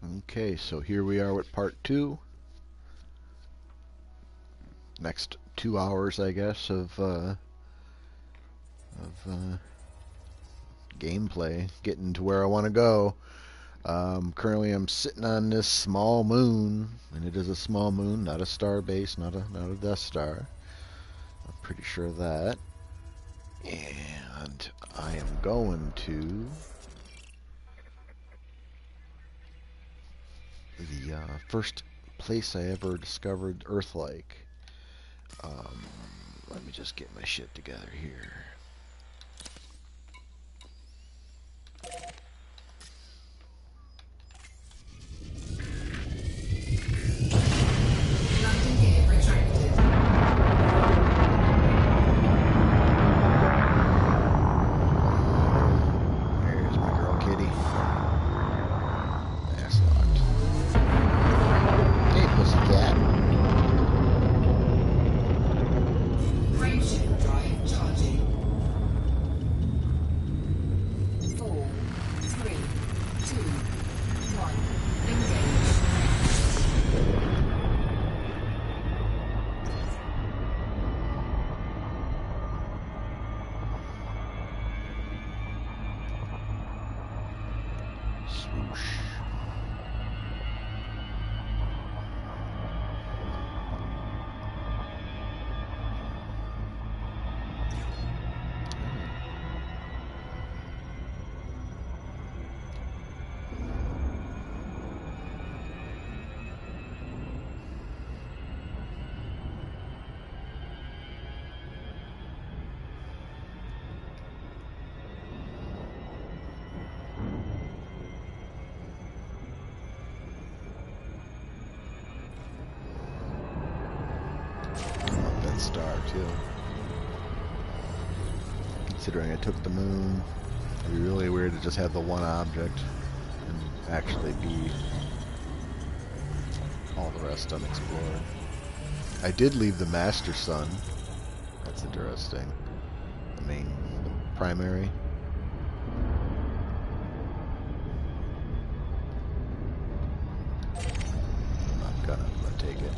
Okay, so here we are with part 2. Next 2 hours, I guess, of gameplay, getting to where I want to go. Currently, I'm sitting on this small moon, and it is a small moon, not a star base, not a Death Star. I'm pretty sure of that. And I am going to the first place I ever discovered Earth-like. Let me just get my shit together here. Star too. Considering I took the moon, it'd be really weird to just have the one object and actually be all the rest unexplored. I did leave the Master Sun. That's interesting. The primary. I'm gonna take it.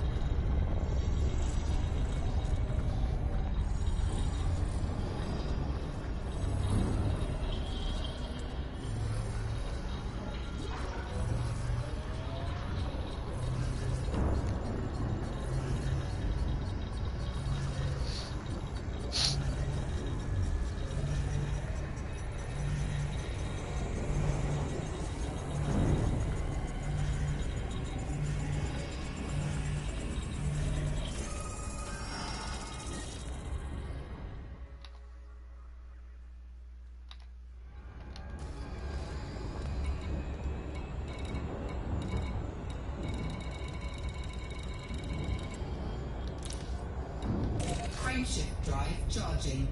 Frameshift drive charging.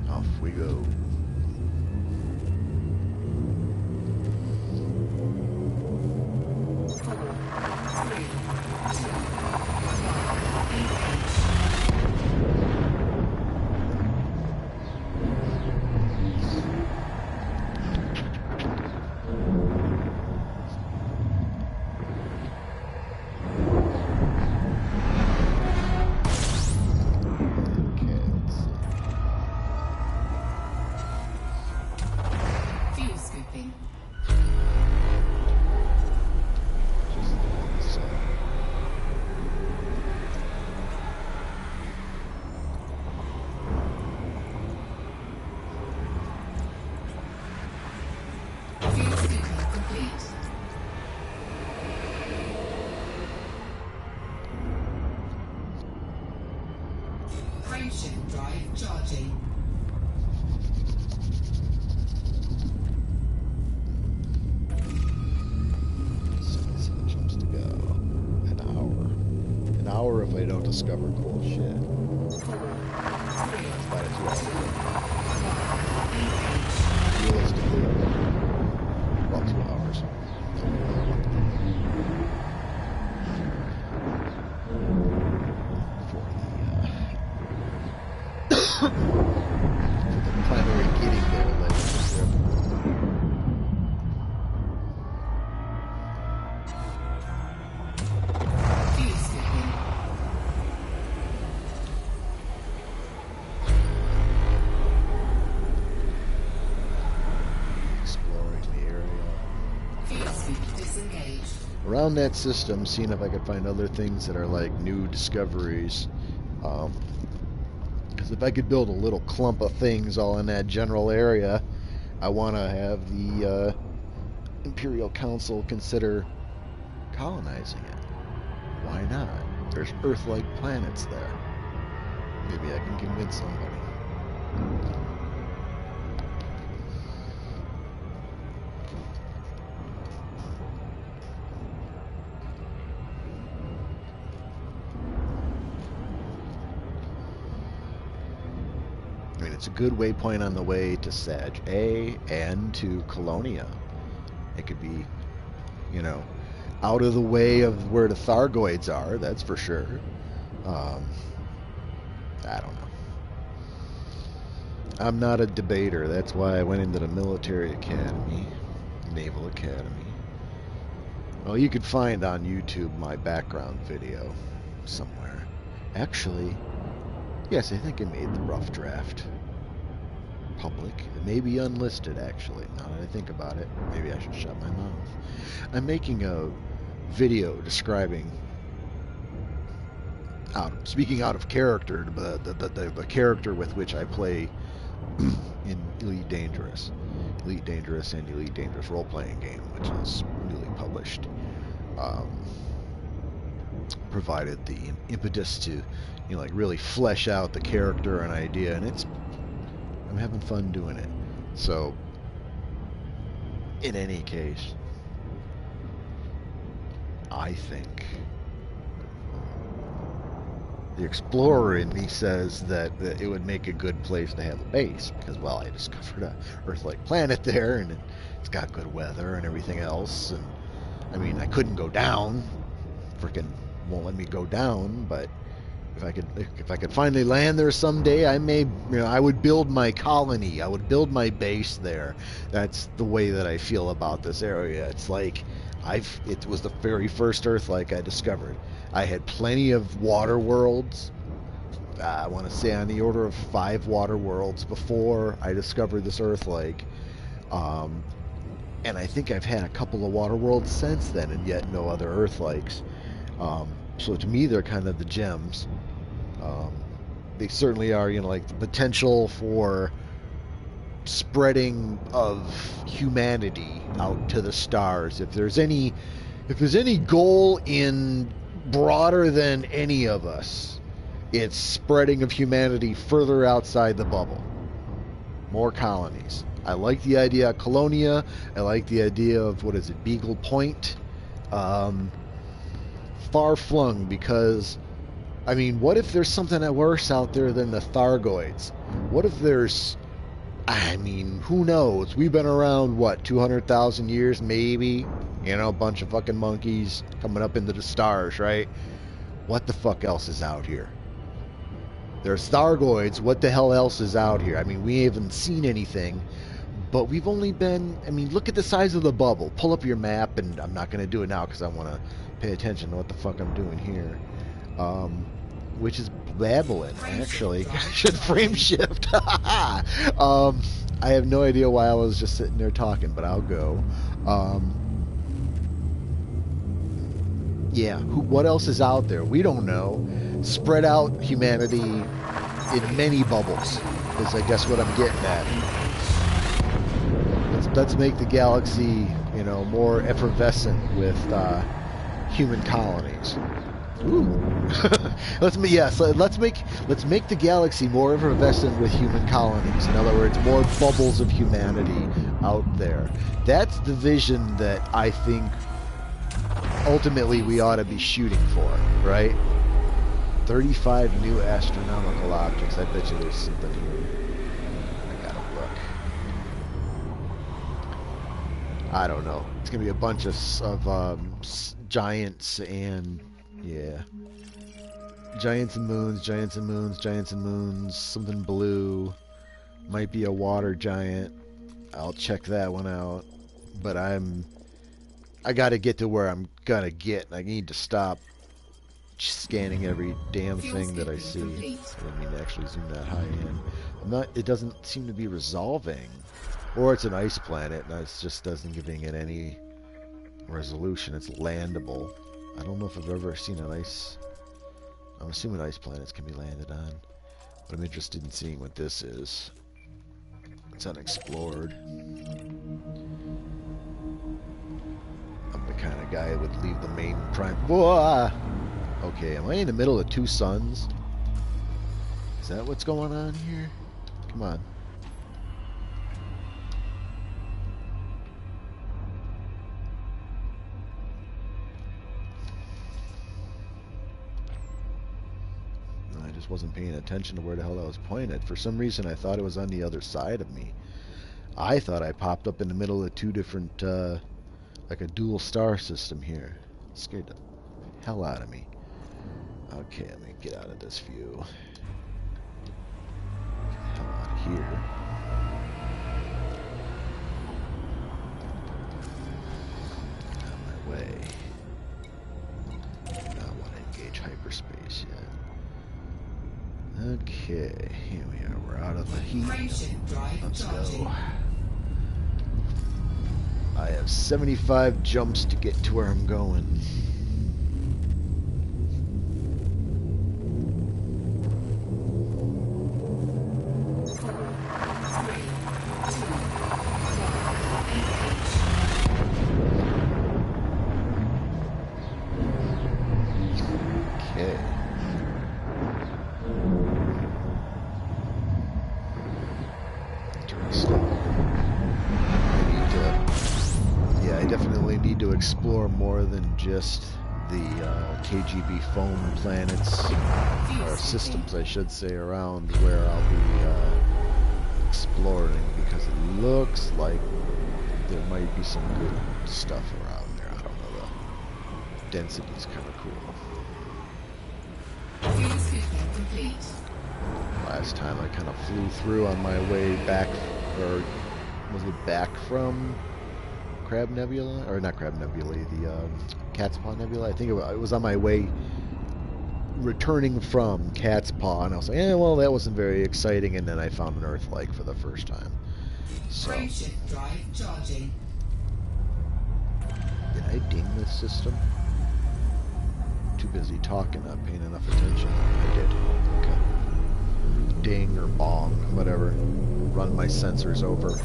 Off we go. Frameshift drive charging. 7 jumps to go. An hour. An hour if I don't discover cool shit. That's about a 2 hours. Realistically, about 2 hours. For the primary getting there, like Fuel skipping. exploring the area. Fuel speed disengaged. Around that system, seeing if I could find other things that are like new discoveries. Because if I could build a little clump of things all in that general area, I want to have the Imperial Council consider colonizing it. Why not? There's Earth-like planets there. Maybe I can convince somebody. I mean, it's a good waypoint on the way to Sag A and to Colonia. It could be, you know, out of the way of where the Thargoids are, that's for sure. I don't know. I'm not a debater. That's why I went into the military academy, Naval Academy. Well, you could find on YouTube my background video somewhere. Actually, yes, I think I made the rough draft public. It may be unlisted, actually. Now that I think about it, maybe I should shut my mouth. I'm making a video describing, speaking out of character, the character with which I play in Elite Dangerous. Elite Dangerous and Elite Dangerous role-playing game, which is newly published. Provided the impetus to, you know, like really flesh out the character and idea, and I'm having fun doing it. So, in any case, I think the explorer in me says that it would make a good place to have a base because, well, I discovered a Earth-like planet there, and it's got good weather and everything else. And I mean, I couldn't go down. Freaking won't let me go down. But if I could finally land there someday, I would build my colony. I would build my base there. That's the way that I feel about this area. It's like it was the very first Earth-like I discovered. I had plenty of water worlds. I want to say on the order of 5 water worlds before I discovered this Earth-like. And I think I've had a couple of water worlds since then, and yet no other Earth-likes. So to me, they're kind of the gems. They certainly are, like the potential for spreading of humanity out to the stars. If there's any goal in broader than any of us, it's spreading of humanity further outside the bubble. More colonies. I like the idea of Colonia. I like the idea of, Beagle Point. Far flung, because I mean, what if there's something worse out there than the Thargoids? What if there's, I mean, who knows? We've been around, 200,000 years, maybe? A bunch of fucking monkeys coming up into the stars, right? What the fuck else is out here? There's Thargoids. What the hell else is out here? I mean, we haven't seen anything, but we've only been, look at the size of the bubble. Pull up your map, and I'm not going to do it now because I want to pay attention to what the fuck I'm doing here. Which is Babylon, actually. I should frame shift. I have no idea why I was just sitting there talking, but I'll go. Yeah, what else is out there? We don't know. Spread out humanity in many bubbles is, I guess, what I'm getting at. Let's make the galaxy, more effervescent with human colonies. Ooh. let's make the galaxy more effervescent with human colonies. In other words, more bubbles of humanity out there. That's the vision that I think ultimately we ought to be shooting for, right? 35 new astronomical objects. I bet you there's something here. I gotta look. I don't know. It's gonna be a bunch of giants and giants and moons, something blue. Might be a water giant. I'll check that one out. But I got to get to where I'm gonna get. I need to stop scanning every damn thing that I see. I didn't mean to actually zoom that high in. It doesn't seem to be resolving. Or it's an ice planet, and it just doesn't giving it any resolution. It's landable. I don't know if I've ever seen an ice... I'm assuming ice planets can be landed on. But I'm interested in seeing what this is. It's unexplored. I'm the kind of guy that would leave the main prime... Whoa! Okay, am I in the middle of two suns? Is that what's going on here? Come on. I just wasn't paying attention to where the hell I was pointed. For some reason, I thought it was on the other side of me. I thought I popped up in the middle of two different, like a dual star system here. It scared the hell out of me. Okay, let me get out of this view. Get the hell out of here. Get out of my way. I don't want to engage hyperspace yet. Okay, here we are. We're out of the heat. Let's go. I have 75 jumps to get to where I'm going. Explore more than just the KGB foam planets, or systems I should say, around where I'll be exploring, because it looks like there might be some good stuff around there. I don't know, the density's kind of cool. Last time I kind of flew through on my way back, or was it back from Crab Nebula, or not Crab Nebula, the Cats Paw Nebula. I think it was on my way returning from Cats Paw, and I was like, eh, well, that wasn't very exciting, and then I found an Earth-like for the first time. So, did I ding this system? Too busy talking, not paying enough attention. I did. Okay. Ding or bong, whatever. Run my sensors over.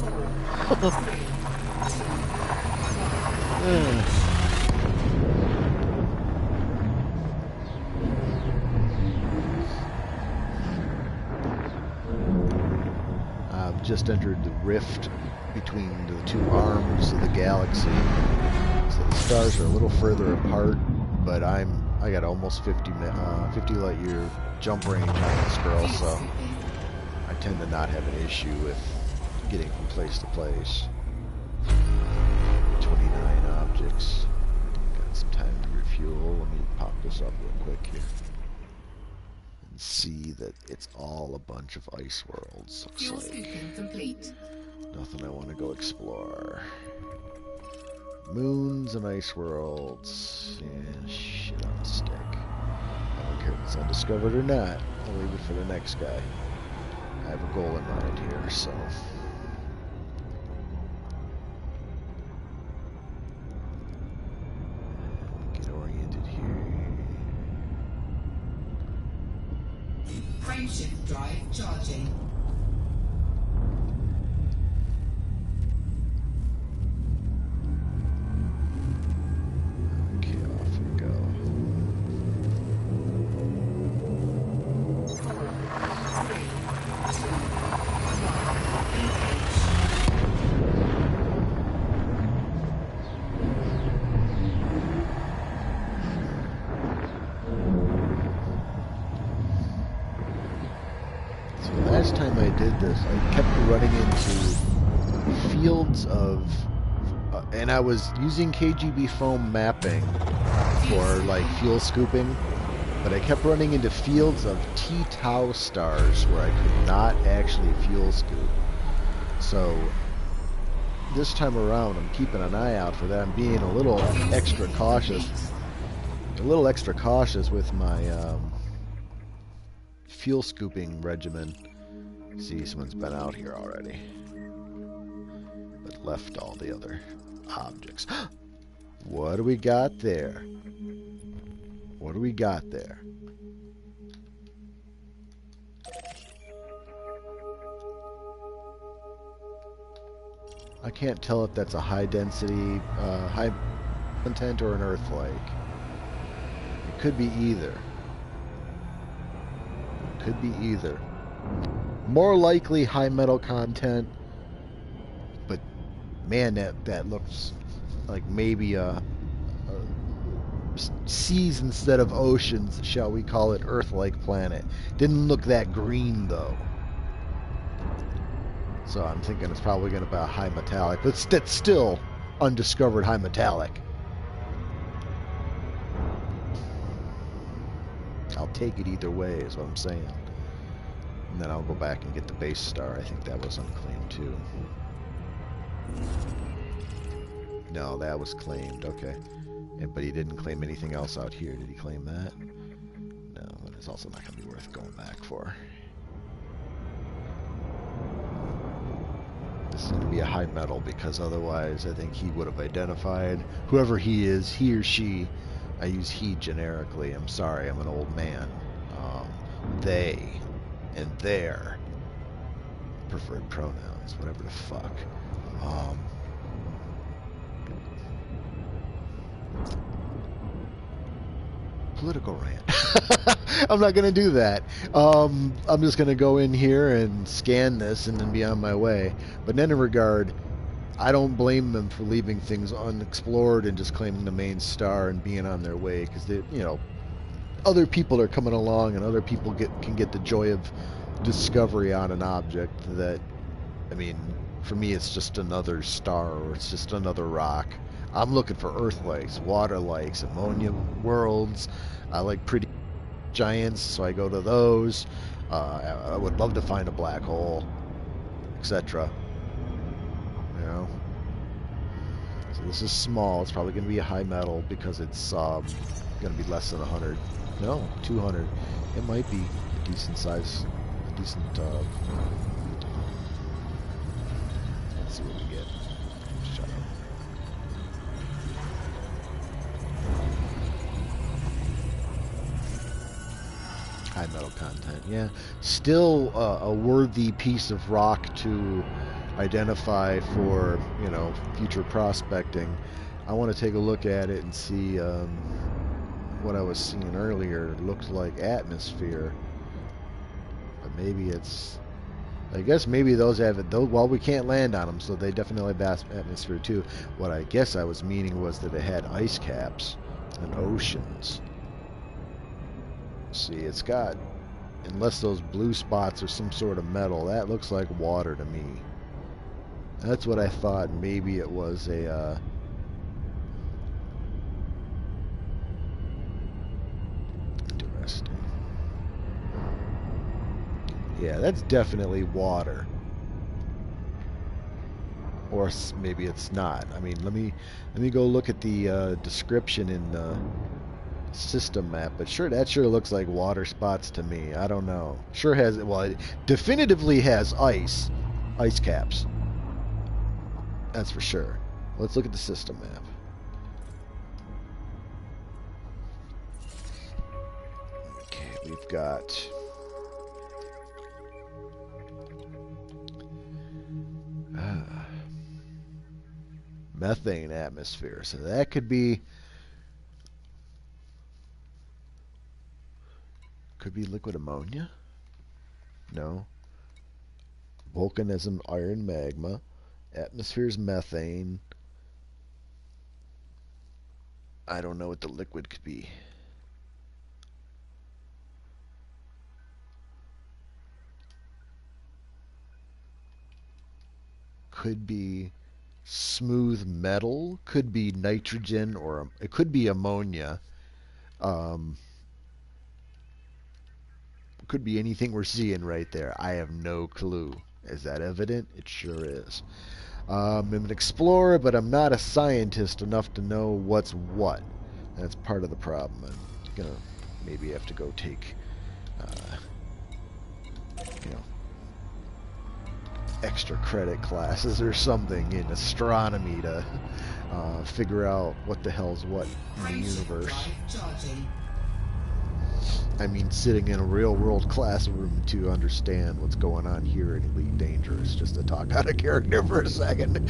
I've just entered the rift between the two arms of the galaxy. So the stars are a little further apart, but I got almost 50 light year jump range on this girl, so I tend to not have an issue with getting from place to place. 29 objects. Got some time to refuel. Let me pop this up real quick here. And see that it's all a bunch of ice worlds. Looks like nothing I want to go explore. Moons and ice worlds. Yeah, shit on a stick. I don't care if it's undiscovered or not. I'll leave it for the next guy. I have a goal in mind here, so... Frameshift drive charging. Okay, off we go. Last time I did this, I kept running into fields of, and I was using KGB foam mapping for like fuel scooping, But I kept running into fields of T-Tau stars where I could not actually fuel scoop. So this time around, I'm keeping an eye out for that. I'm being a little extra cautious. A little extra cautious with my fuel scooping regimen. See, someone's been out here already. But left all the other objects. What do we got there? What do we got there? I can't tell if that's a high density, high content or an earth lake. It could be either. Could be either. More likely high metal content, but man, that looks like maybe a seas instead of oceans, shall we call it, Earth-like planet. Didn't look that green though. So I'm thinking it's probably going to be a high metallic. But that's still undiscovered high metallic. I'll take it either way, is what I'm saying. And then I'll go back and get the base star. I think that was unclaimed too. No, that was claimed. Okay. But he didn't claim anything else out here. Did he claim that? No, but it's also not going to be worth going back for. This is going to be a high metal because otherwise I think he would have identified whoever he is, he or she. I use he generically. I'm sorry, I'm an old man. They and their preferred pronouns, whatever the fuck. Political rant. I'm not going to do that. I'm just going to go in here and scan this and then be on my way. But in any regard, I don't blame them for leaving things unexplored and just claiming the main star and being on their way because they, you know, other people are coming along and other people can get the joy of discovery on an object that, I mean, for me it's just another star or it's just another rock. I'm looking for earth lakes, water lakes, ammonia worlds. I like pretty giants, so I go to those. I would love to find a black hole, etc. You know. So this is small. It's probably going to be a high metal because it's going to be less than 100. No, 200. It might be a decent size, a decent. Let's see what we get. Shut up. High metal content, yeah. Still a worthy piece of rock to identify for, you know, future prospecting. I want to take a look at it and see what I was seeing earlier. It looked like atmosphere, but maybe it's. I guess maybe those have it. Though, well, we can't land on them, so they definitely have atmosphere too. What I guess I was meaning was that it had ice caps and oceans. See, it's got, unless those blue spots are some sort of metal, that looks like water to me. That's what I thought. Maybe it was a interesting. Yeah, that's definitely water. Or maybe it's not. I mean, let me go look at the description in the system map, but sure, that sure looks like water spots to me. I don't know. Sure has, well, it definitively has ice caps. That's for sure. Let's look at the system map. Okay, we've got methane atmosphere, so that could be liquid ammonia. No. Volcanism, iron magma. Atmosphere's methane. I don't know what the liquid could be. Could be smooth metal. Could be nitrogen, or it could be ammonia. Could be anything we're seeing right there. I have no clue. Is that evident? It sure is. I'm an explorer, but I'm not a scientist enough to know what's what. That's part of the problem. I'm gonna maybe have to go take, you know, extra credit classes or something in astronomy to figure out what the hell's what in the universe. I mean, sitting in a real-world classroom to understand what's going on here in Elite Dangerous, just to talk out of character for a second.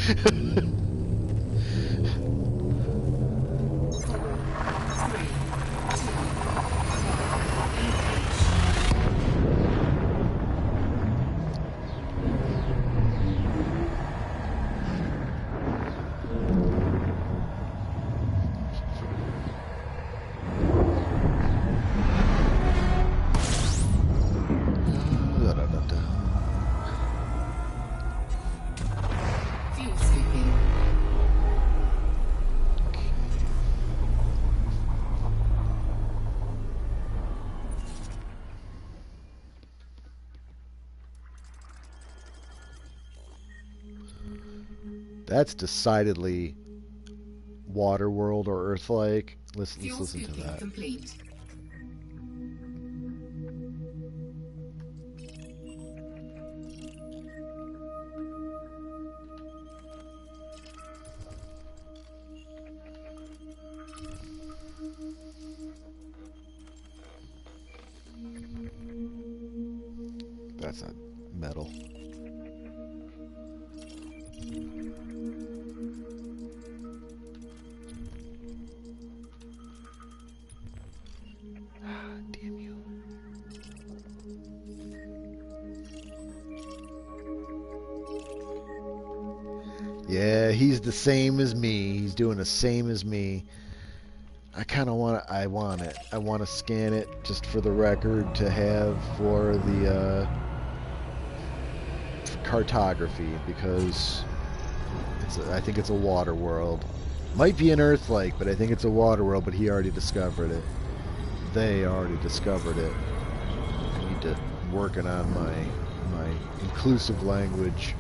That's decidedly Waterworld or Earth-like. Let's listen to that. Complete. That's not metal. Damn you. Yeah, he's the same as me. He's doing the same as me. I kind of want to, I want it. I want to scan it just for the record to have for the cartography, because I think it's a water world. Might be an Earth-like, but I think it's a water world, but he already discovered it. They already discovered it. I need to working on my inclusive language.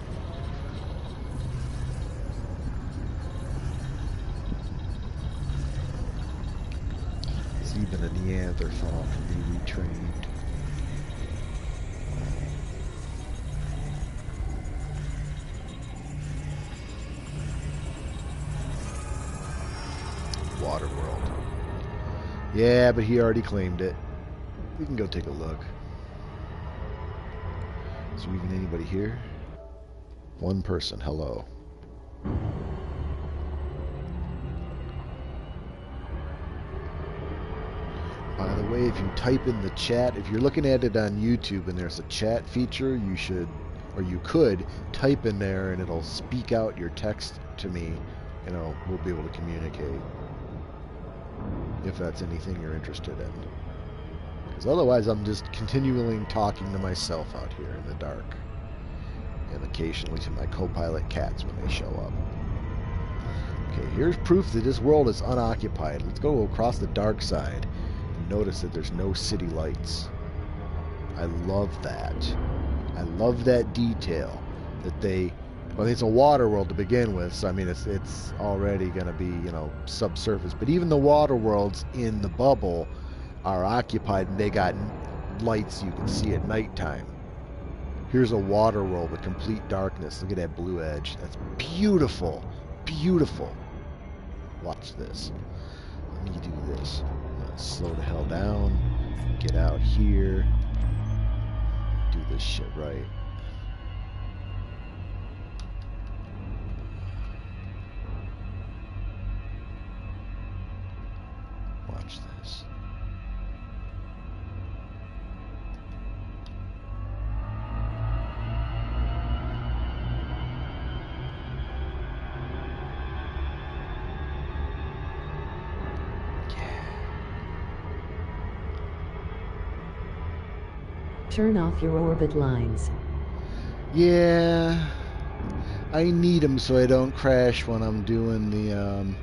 Even a Neanderthal can be retrained. Waterworld. Yeah, but he already claimed it. We can go take a look. Is there even anybody here? One person. Hello. By the way, if you type in the chat, if you're looking at it on YouTube and there's a chat feature, you should, or you could, type in there and it'll speak out your text to me, and we'll be able to communicate. If that's anything you're interested in. Because otherwise I'm just continually talking to myself out here in the dark. And occasionally to my co-pilot cats when they show up. Okay, here's proof that this world is unoccupied. Let's go across the dark side. Notice that there's no city lights. I love that. I love that detail that they. Well, it's a water world to begin with, so I mean it's already going to be subsurface. But even the water worlds in the bubble are occupied, and they got lights you can see at nighttime. Here's a water world with complete darkness. Look at that blue edge. That's beautiful, beautiful. Watch this. Let me do this. Slow the hell down, get out here, do this shit right. Watch this. Turn off your orbit lines. Yeah, I need them so I don't crash when I'm doing the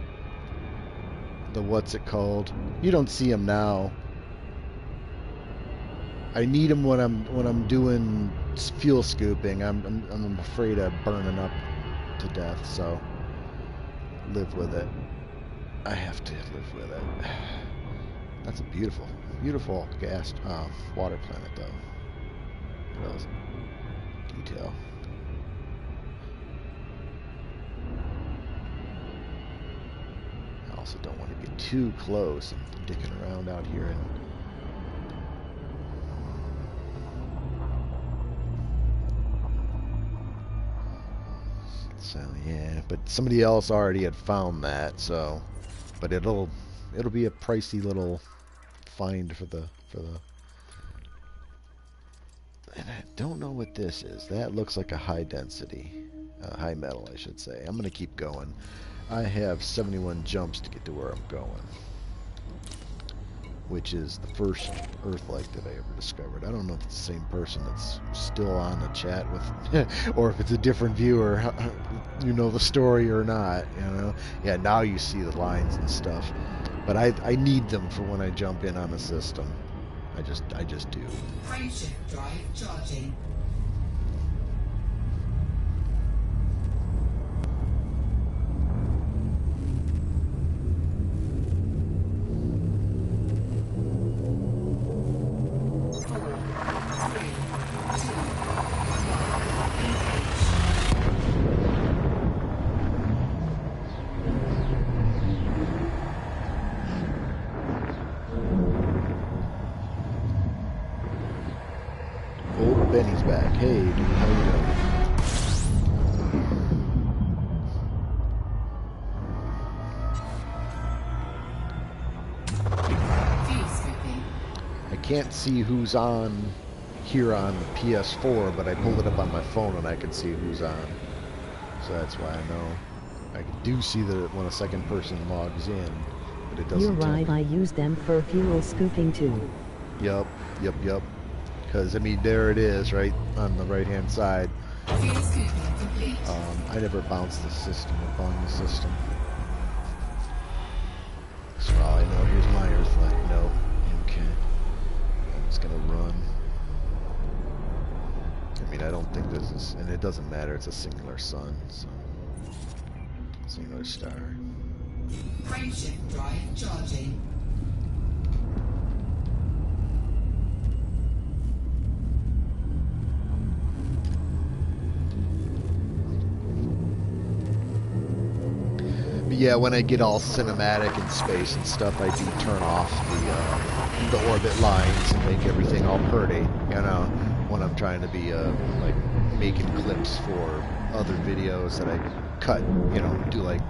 what's it called? You don't see them now. I need them when I'm doing fuel scooping. I'm afraid of burning up to death, so live with it. I have to live with it. That's a beautiful, beautiful water planet, though. That was detail. I also don't want to get too close and dicking around out here and so yeah, but somebody else already had found that, so but it'll be a pricey little find for the and I don't know what this is. That looks like a high density, high metal, I should say. I'm gonna keep going. I have 71 jumps to get to where I'm going, which is the first Earth-like that I ever discovered. I don't know if it's the same person that's still on the chat with, or if it's a different viewer. You know the story or not? You know? Yeah. Now you see the lines and stuff, but I need them for when I jump in on the system. I just do. Frameshift drive charging. Old Benny's back. Hey, dude, how you doing? I can't see who's on here on the PS4, but I pulled it up on my phone and I can see who's on. So that's why I know. I do see that when a second person logs in, but it doesn't You're tell right, me. I use them for fuel scooping too. Yup. Because, I mean, there it is, right on the right-hand side. I never bounced the system or bought the system. So all I know, here's my Earth-like. No. Okay. I'm just gonna run. I mean, I don't think this is... And it doesn't matter, it's a singular sun, so... Singular star. Frameshift drive charging. But yeah, when I get all cinematic in space and stuff, I do turn off the orbit lines and make everything all pretty, you know, when I'm trying to be like making clips for other videos that I cut, you know, do like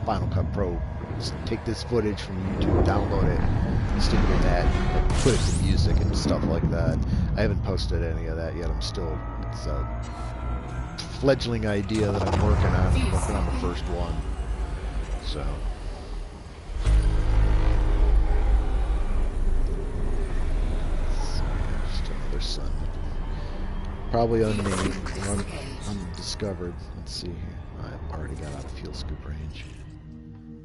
Final Cut Pro. Just take this footage from YouTube, download it, stick it in that, put it to music and stuff like that. I haven't posted any of that yet. It's a fledgling idea that I'm working on. I'm working on the first one. So. Just another sun. Probably unnamed, undiscovered. Let's see here. I've already got out of fuel scoop range.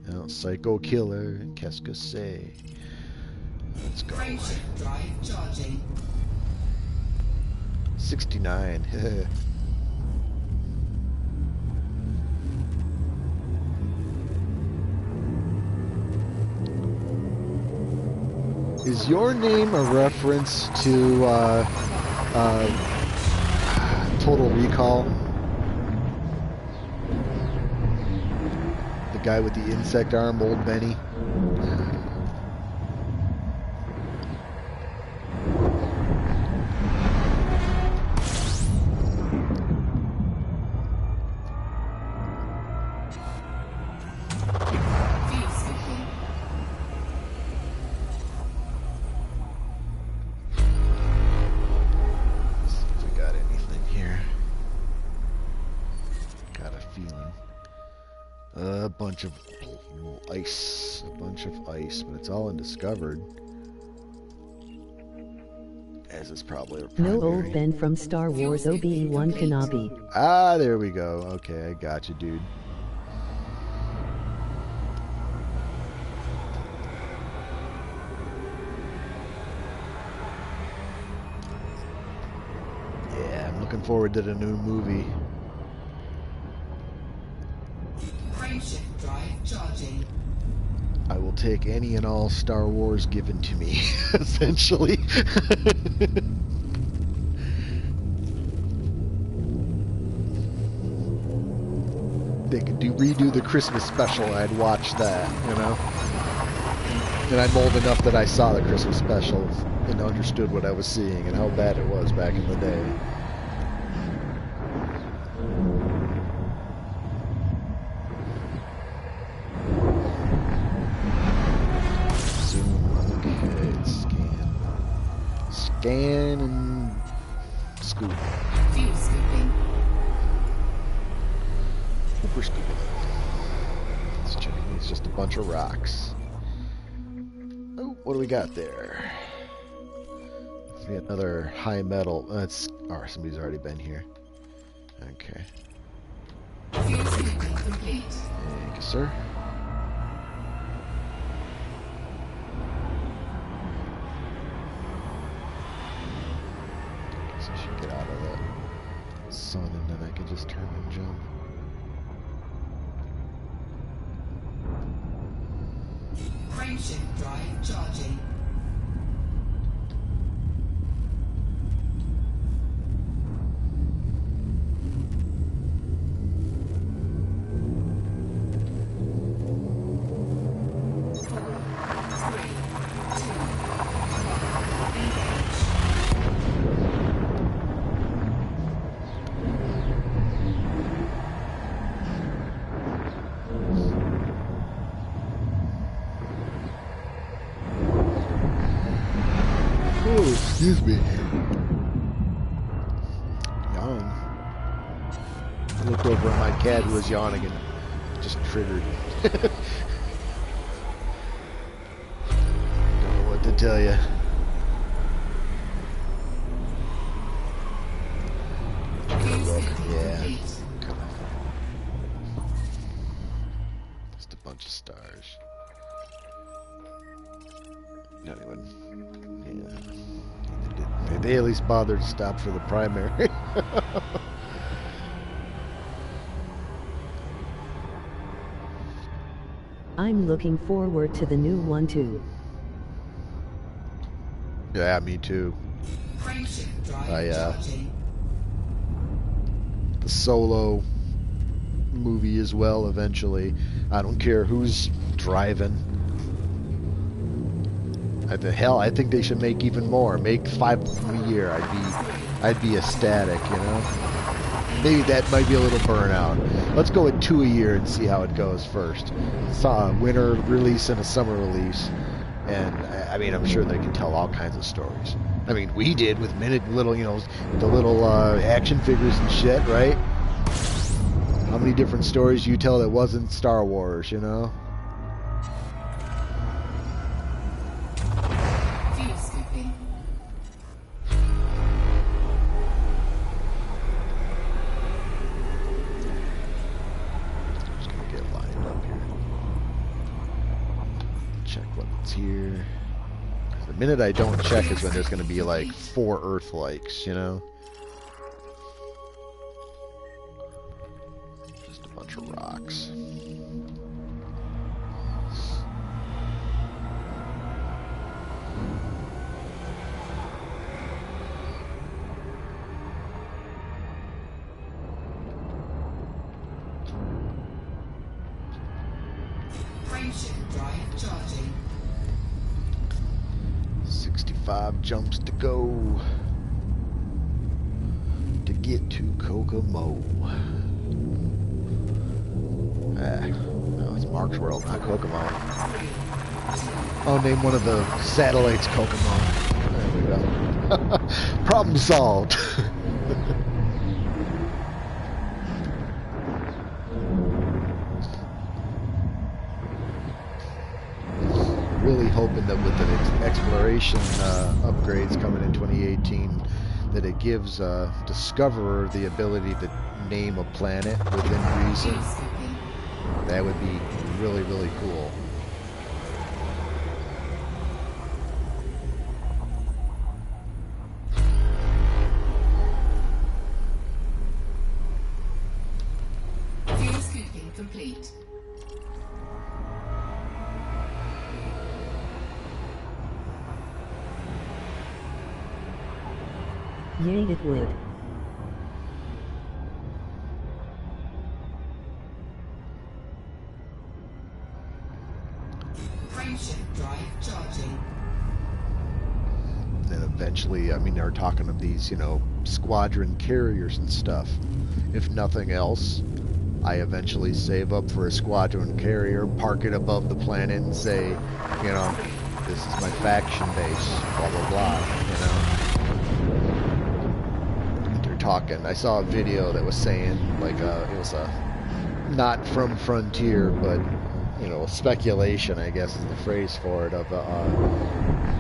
Now, Psycho Killer, qu'est-ce que c'est? Let's go. Frameshift drive charging. 69. Is your name a reference to Total Recall? The guy with the insect arm, Old Benny? A bunch of ice, but it's all undiscovered. As is probably a primary. No Old Ben from Star Wars Obi-Wan Kenobi. Ah, there we go. Okay, I got you, dude. forward to the new movie. Frameshift drive charging. I will take any and all Star Wars given to me, essentially. They could redo the Christmas special, I'd watch that, you know? And I'm old enough that I saw the Christmas special and understood what I was seeing and how bad it was back in the day. Zoom, okay, scan and scoop. Fuel scooping. We're scooping. Let's check. It's just a bunch of rocks. Oh, what do we got there? See another high metal. That's somebody's already been here. Okay. Fuel scooping complete. Thank you, sir. Guess I should get out of the sun and then I can just turn and jump. Frameshift drive charging. Oh, excuse me. Yawn. I looked over at my cat who was yawning and just triggered. Don't know what to tell you. Look, yeah. Just a bunch of stars. Not even. Yeah. They at least bothered to stop for the primary. I'm looking forward to the new one too. Yeah, me too. Frameshift drive charging. The Solo movie as well eventually. I don't care who's driving. At the hell, I think they should make even more. Make 5 of them a year. I'd be ecstatic, you know. Maybe that might be a little burnout. Let's go with 2 a year and see how it goes first. Saw a winter release and a summer release, and I mean, I'm sure they can tell all kinds of stories. I mean, we did with little, you know, the little action figures and shit, right? How many different stories you tell that wasn't Star Wars, you know? Fuel scooping. Just gonna get lined up here. Check what's here. The minute I don't check is when there's gonna be like 4 Earth-likes, you know? Just a bunch of rocks. Frameshift drive charging. 65 jumps to go to get to Kokomo. No, it's Mark's World, not Kokomo. I'll name one of the satellites Kokomo. There we go. Problem solved. Really hoping that with the exploration upgrades coming in 2018, that it gives Discoverer the ability to name a planet within reason. That would be really, really cool. complete. Yay, it would. Frameshift drive charging. Then eventually, I mean, they're talking of these, you know, squadron carriers and stuff. If nothing else, I eventually save up for a squadron carrier, park it above the planet, and say, you know, this is my faction base, blah, blah, blah, you know. They're talking. I saw a video that was saying, like, it was not from Frontier, but, you know, speculation, I guess is the phrase for it, of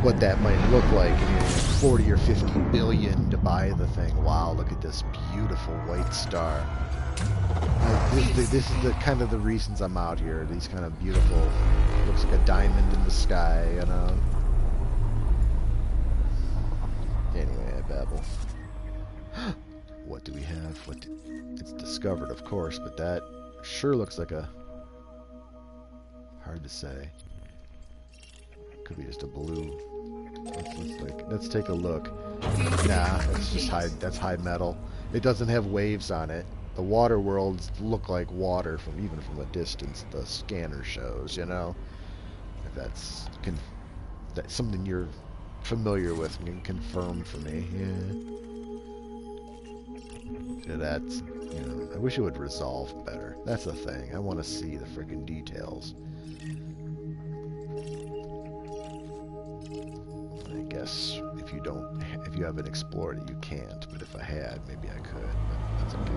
what that might look like. I mean, 40 or 50 billion to buy the thing. Wow, look at this beautiful white star. This is the kind of the reasons I'm out here. These kind of beautiful, looks like a diamond in the sky, you know. Anyway, I babble. What do we have? It's discovered, of course, but that sure looks like a... hard to say. Could be just a blue. Let's take a look. Nah, that's just high. That's high metal. It doesn't have waves on it. The water worlds look like water from even from a distance. The scanner shows, you know. If that's something you're familiar with and can confirm for me. Yeah. That's, you know, I wish it would resolve better. That's the thing. I want to see the freaking details. I guess if you haven't explored it, you can't. But if I had, maybe I could. But that's okay.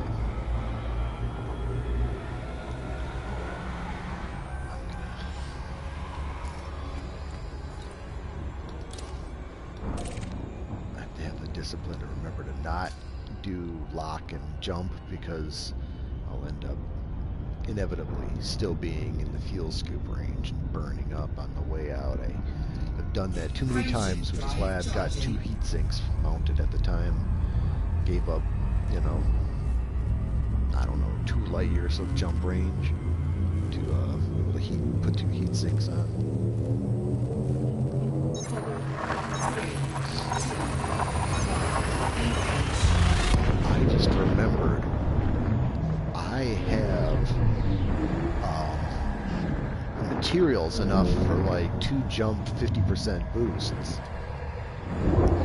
I have to have the discipline to remember to not do lock and jump, because I'll end up inevitably still being in the fuel scoop range and burning up on the way out. I've done that too many times, which is why I've got 2 heat sinks mounted at the time. Gave up, you know, I don't know, 2 light years of jump range to be able to put 2 heat sinks on. I just remembered I have materials enough for like 2 jump 50% boosts.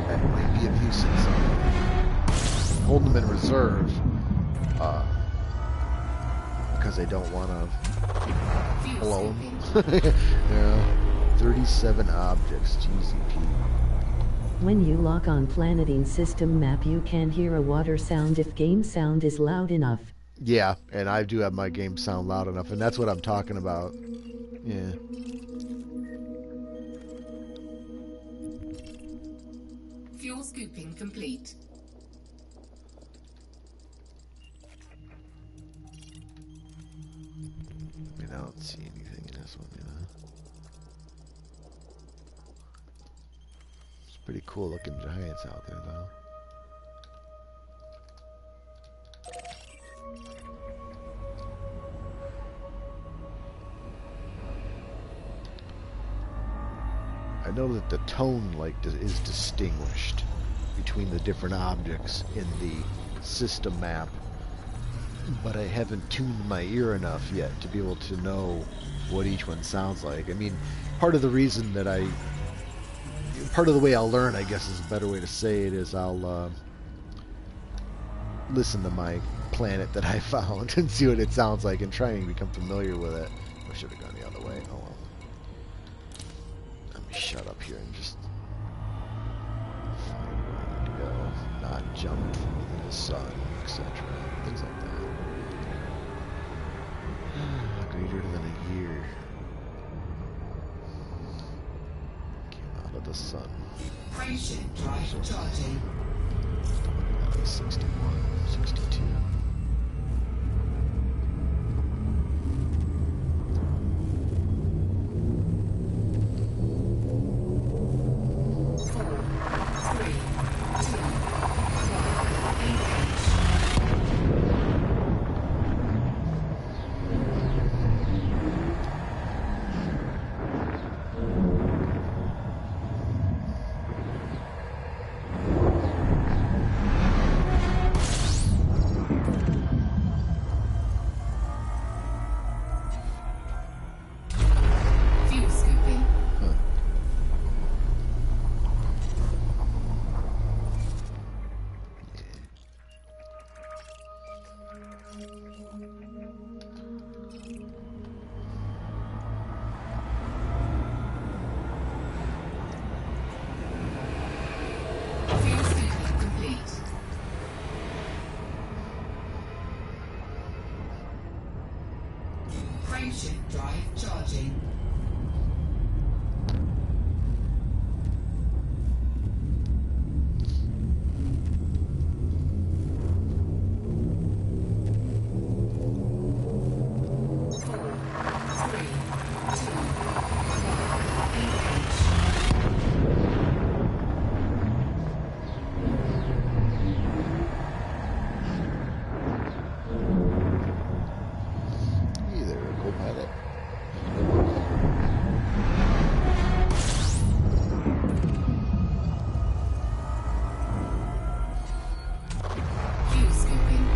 That might be of use in some. Hold them in reserve because I don't want to blow them. Yeah, 37 objects. GZP. When you lock on planeting system map, you can hear a water sound if game sound is loud enough. Yeah, and I do have my game sound loud enough, and that's what I'm talking about. Yeah. Fuel scooping complete. I mean, I don't see anything in this one, you know. It's pretty cool looking giants out there, though. I know that the tone is distinguished between the different objects in the system map, but I haven't tuned my ear enough yet to be able to know what each one sounds like. I mean, part of the reason that part of the way I'll learn, I guess is a better way to say it, is I'll listen to my planet that I found and see what it sounds like and try and become familiar with it. I should have gone the other way. Oh well. Let me shut up here and just find where I need to go. Not jump into the sun, etc. Things like that. Greater than a year. Came out of the sun. Frameshift drive charging. 61, 62. Frameshift drive charging. Either co-pilot. Fuel scooping.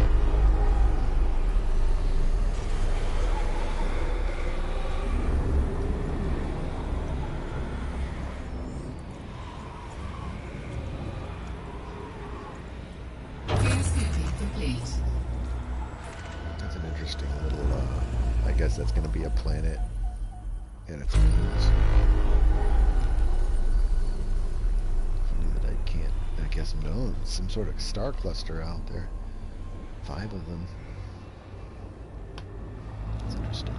Fuel scooping complete. That's an interesting little, I guess that's going to be a planet and its moons. Funny that I can't, I guess, know. Some sort of star cluster out there. 5 of them. That's interesting.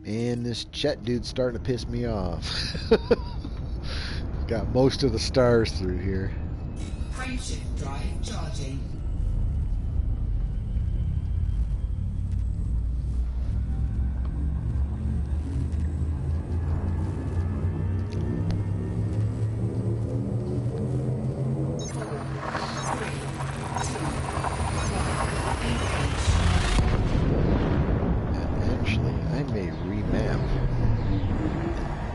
Man, this Chet dude's starting to piss me off. Got most of the stars through here. Frameshift drive charging. Actually, I may remap.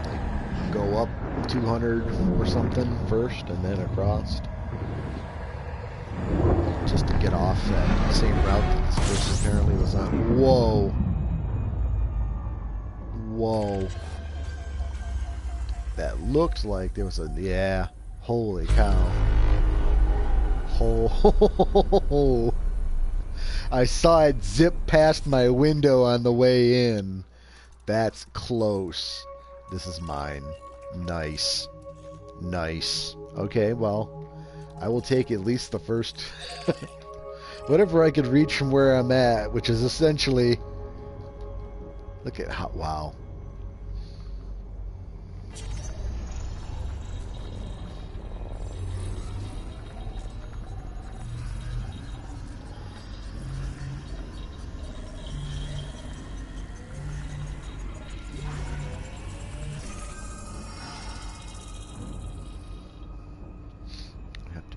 Like, go up 200 or something first and then across. Just to get off that same route that this person apparently was on. Whoa. Whoa. That looks like there was a... Yeah. Holy cow. Oh. I saw it zip past my window on the way in. That's close. This is mine. Nice. Nice. Okay, well, I will take at least the first... whatever I could reach from where I'm at, which is essentially... Look at how... Wow.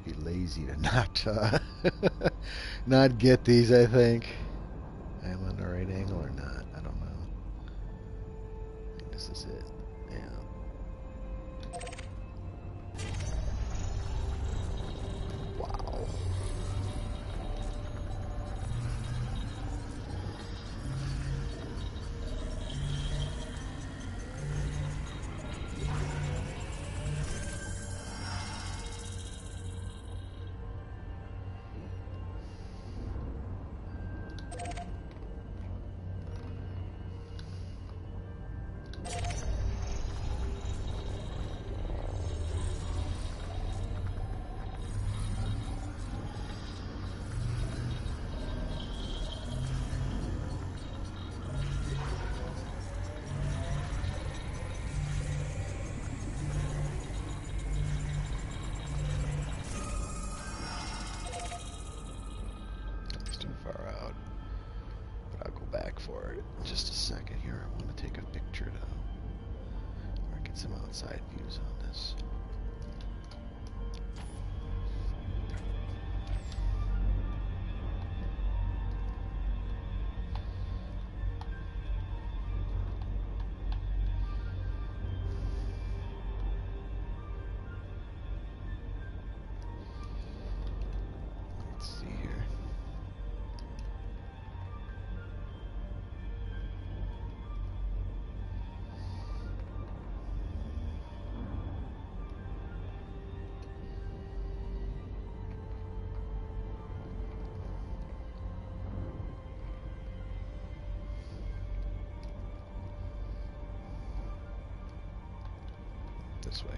Be lazy to not not get these. I think I'm on the right angle or not. I don't know. I think this is it. Yeah. Wow. For it. Just a second here. I want to take a picture though, or get some outside views on this. Let's see here. This way.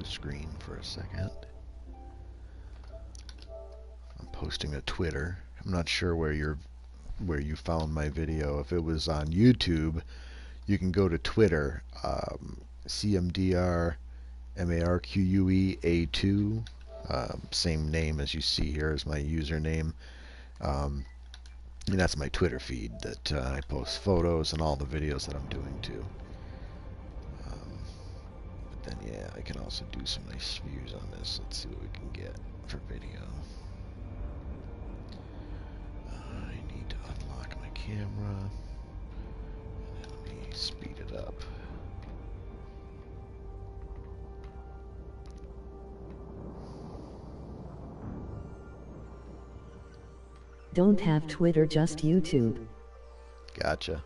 blue screen for a second. I'm posting to Twitter. I'm not sure where you found my video. If it was on YouTube, you can go to Twitter, CMDR MARQUE A2, same name as you see here as my username. And that's my Twitter feed that I post photos and all the videos that I'm doing too. But then, yeah, I can also do some nice views on this. Let's see what we can get for video. I need to unlock my camera. And let me speed it up. Don't have Twitter, just YouTube. Gotcha.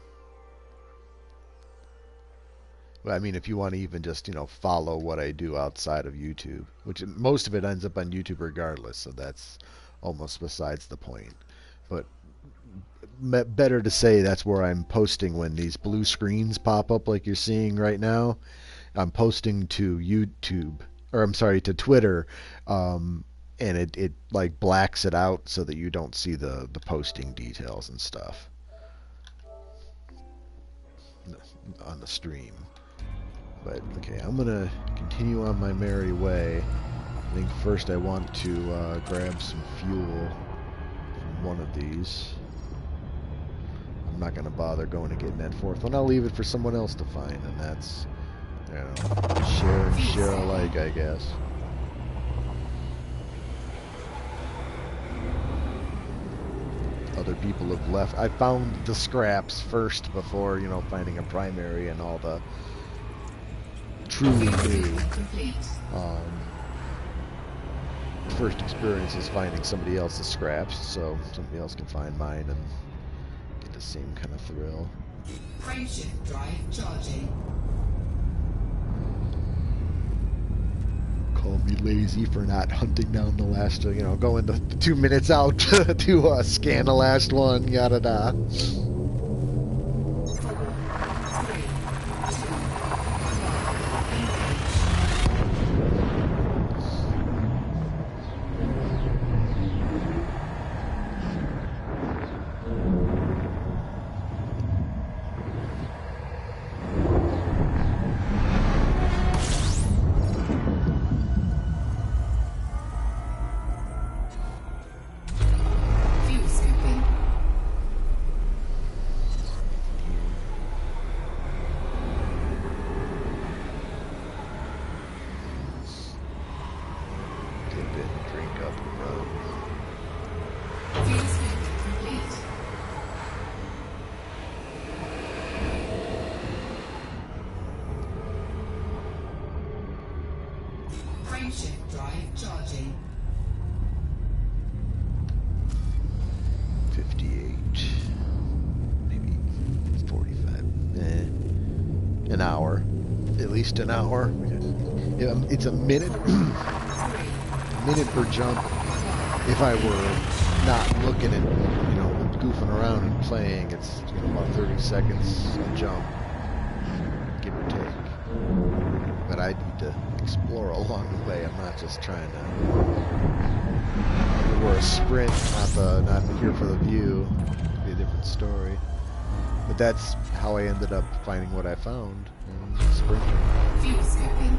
Well, I mean, if you want to even just, follow what I do outside of YouTube, which most of it ends up on YouTube regardless, so that's almost besides the point. But better to say that's where I'm posting when these blue screens pop up like you're seeing right now. I'm posting to YouTube, or I'm sorry, to Twitter, and it like blacks it out so that you don't see the posting details and stuff on the stream. But okay, I'm gonna continue on my merry way. I think first I want to grab some fuel from one of these. I'm not gonna bother going to get that fourth one. I'll leave it for someone else to find, and that's, share and share alike, I guess. Other people have left. I found the scraps first before, finding a primary and all the truly new. First experience is finding somebody else's scraps, so somebody else can find mine and get the same kind of thrill. Frameshift drive charging. Call me lazy for not hunting down the last, going the 2 minutes out to scan the last one, yada da. Frameshift drive charging. 58, maybe 45, an hour, at least an hour. It's a minute, minute per jump. If I were not looking at, goofing around and playing, it's about 30 seconds a jump, give or take. But I need to explore along the way. I'm not just trying to. If it were a sprint, not here for the view, it'd be a different story. But that's how I ended up finding what I found. Sprinting. Fuel skipping.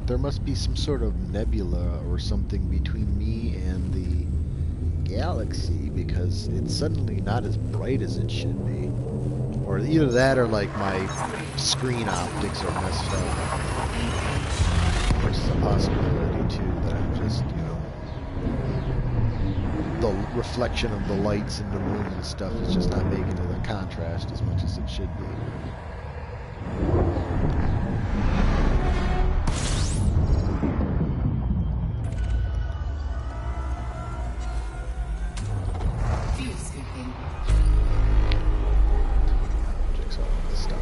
There must be some sort of nebula or something between me and the galaxy, because it's suddenly not as bright as it should be. Or either that or like my screen optics are messed up. Which is a possibility too, that I'm just, the reflection of the lights in the moon and stuff is just not making it a contrast as much as it should be. Fuel scooping. Objects all the stuff.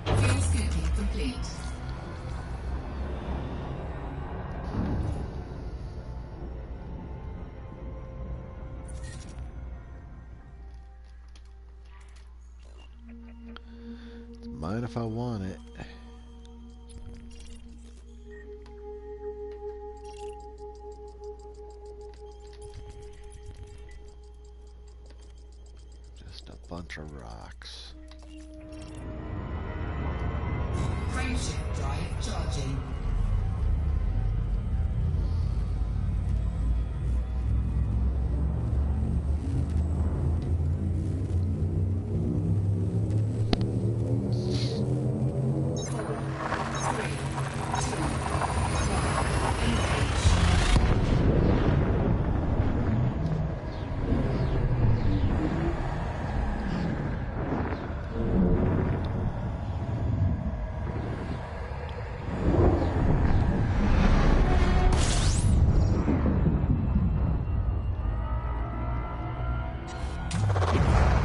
Fuel scooping complete. It's mine if I want it. Just a bunch of rocks. Frameshift drive charging.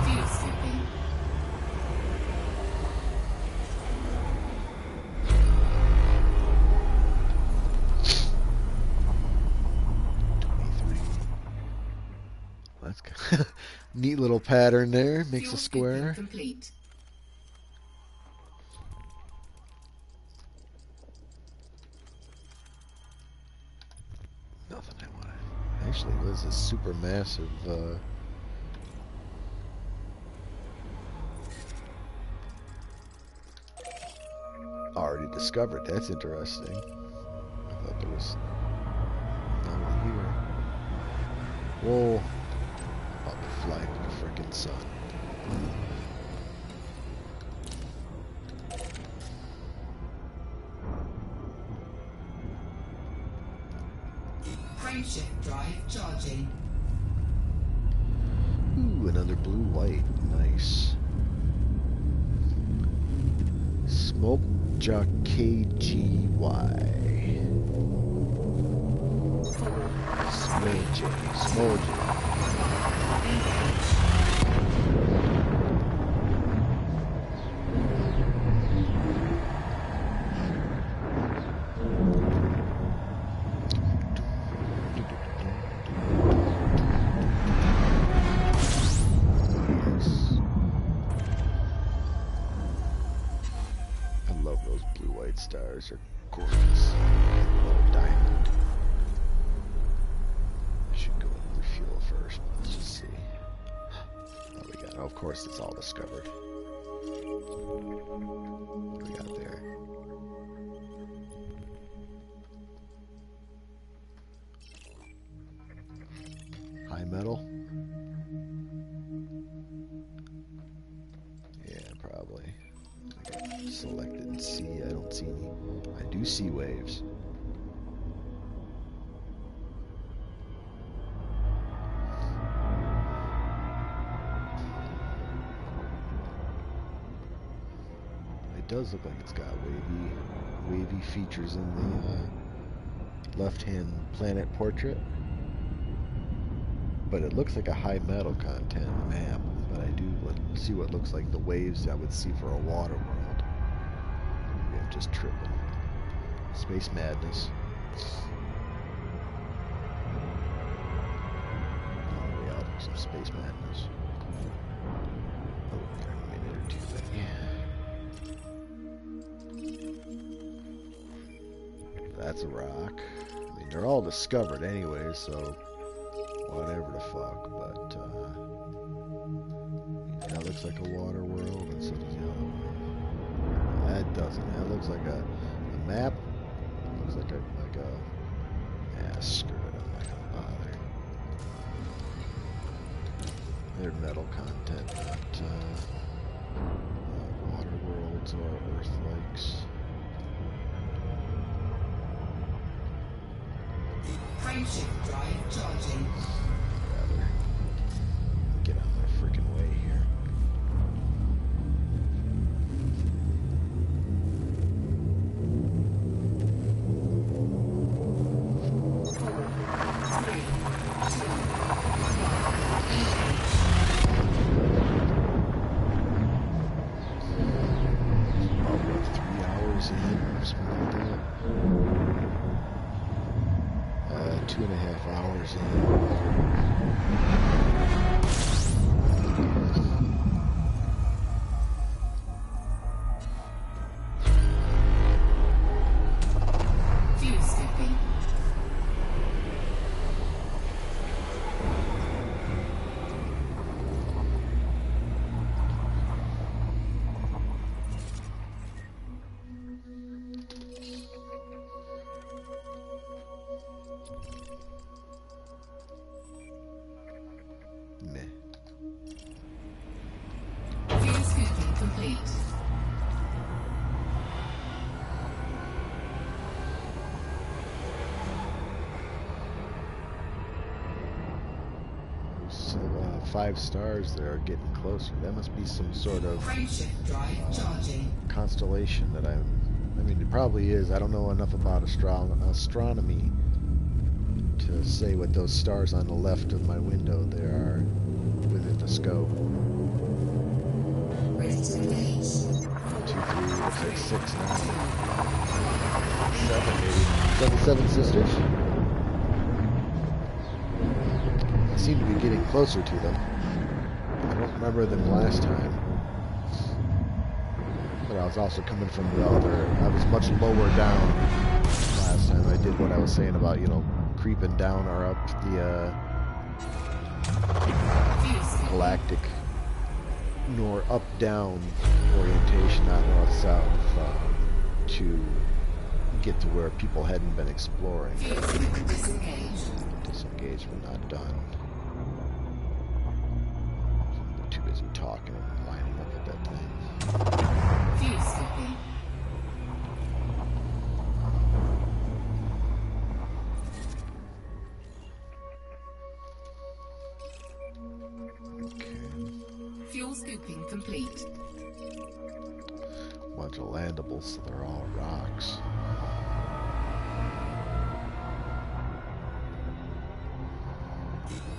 Fuel scooping. That's good. Neat little pattern there. Makes Fuel a square. scooping complete. Nothing I wanted. Actually, this is super massive. Already discovered. That's interesting. I thought there was none here. Whoa. About to fly into the frickin' sun. Frameshift drive charging. Ooh, another blue-white. Nice. Smoke Jock KGY. Smolgy. I love those blue-white stars. They're gorgeous. Oh, diamond. I should go and refuel first. Let's just see. Oh, we got. Oh, of course, it's all discovered. What do we got there? High metal. Yeah, probably. Selected and see. I don't see any. I do see waves. It does look like it's got wavy features in the left-hand planet portrait. But it looks like a high metal content map. But I do see what looks like the waves I would see for a water world. Maybe I'm just tripping. Space madness. Oh, yeah, there's some space madness. Oh, there, a minute or two back. That's a rock. I mean, they're all discovered anyway, so whatever the fuck, but that looks like a water world, and so does the other one. That doesn't. That looks like a map. Looks like a Screw it, I'm not gonna bother. They're metal content, not water worlds or earth lakes. Frameshift drive charging. Rather get out of my freaking way here. About 3 hours in, something like that. 2.5 hours in. Fuel skipping. Meh. Fuel skipping complete. So, 5 stars there are getting closer. That must be some sort of Frameshift drive charging. constellation that I mean, it probably is. I don't know enough about astronomy to say what those stars on the left of my window there are within the scope. Ready to engage. 2, 3, looks like 6 now. 7 maybe. Is that the 7 sisters? I seem to be getting closer to them. I don't remember them last time. But I was also coming from the other. I was much lower down last time. I did what I was saying about, creeping down or up the galactic up-down orientation, not north-south, to get to where people hadn't been exploring. Disengage. Disengage, but not done. I'm too busy talking and lining up with that thing. Fuel skipping. Okay. Fuel scooping complete. Bunch of landables, so they're all rocks.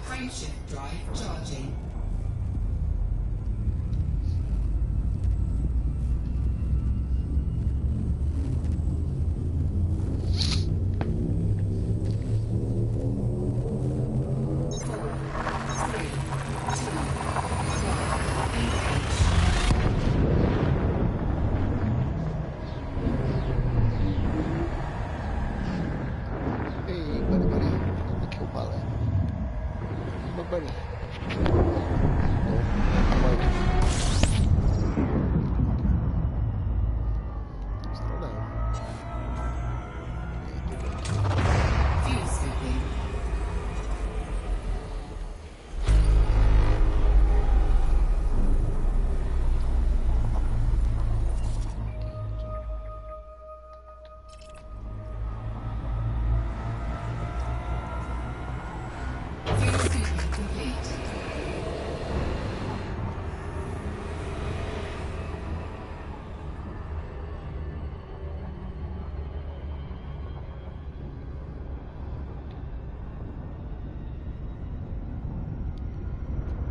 Frameshift drive charging. Hey, buddy. I'm the kill pilot. My buddy. Slow down. Fuel skipping. Fuel skipping complete.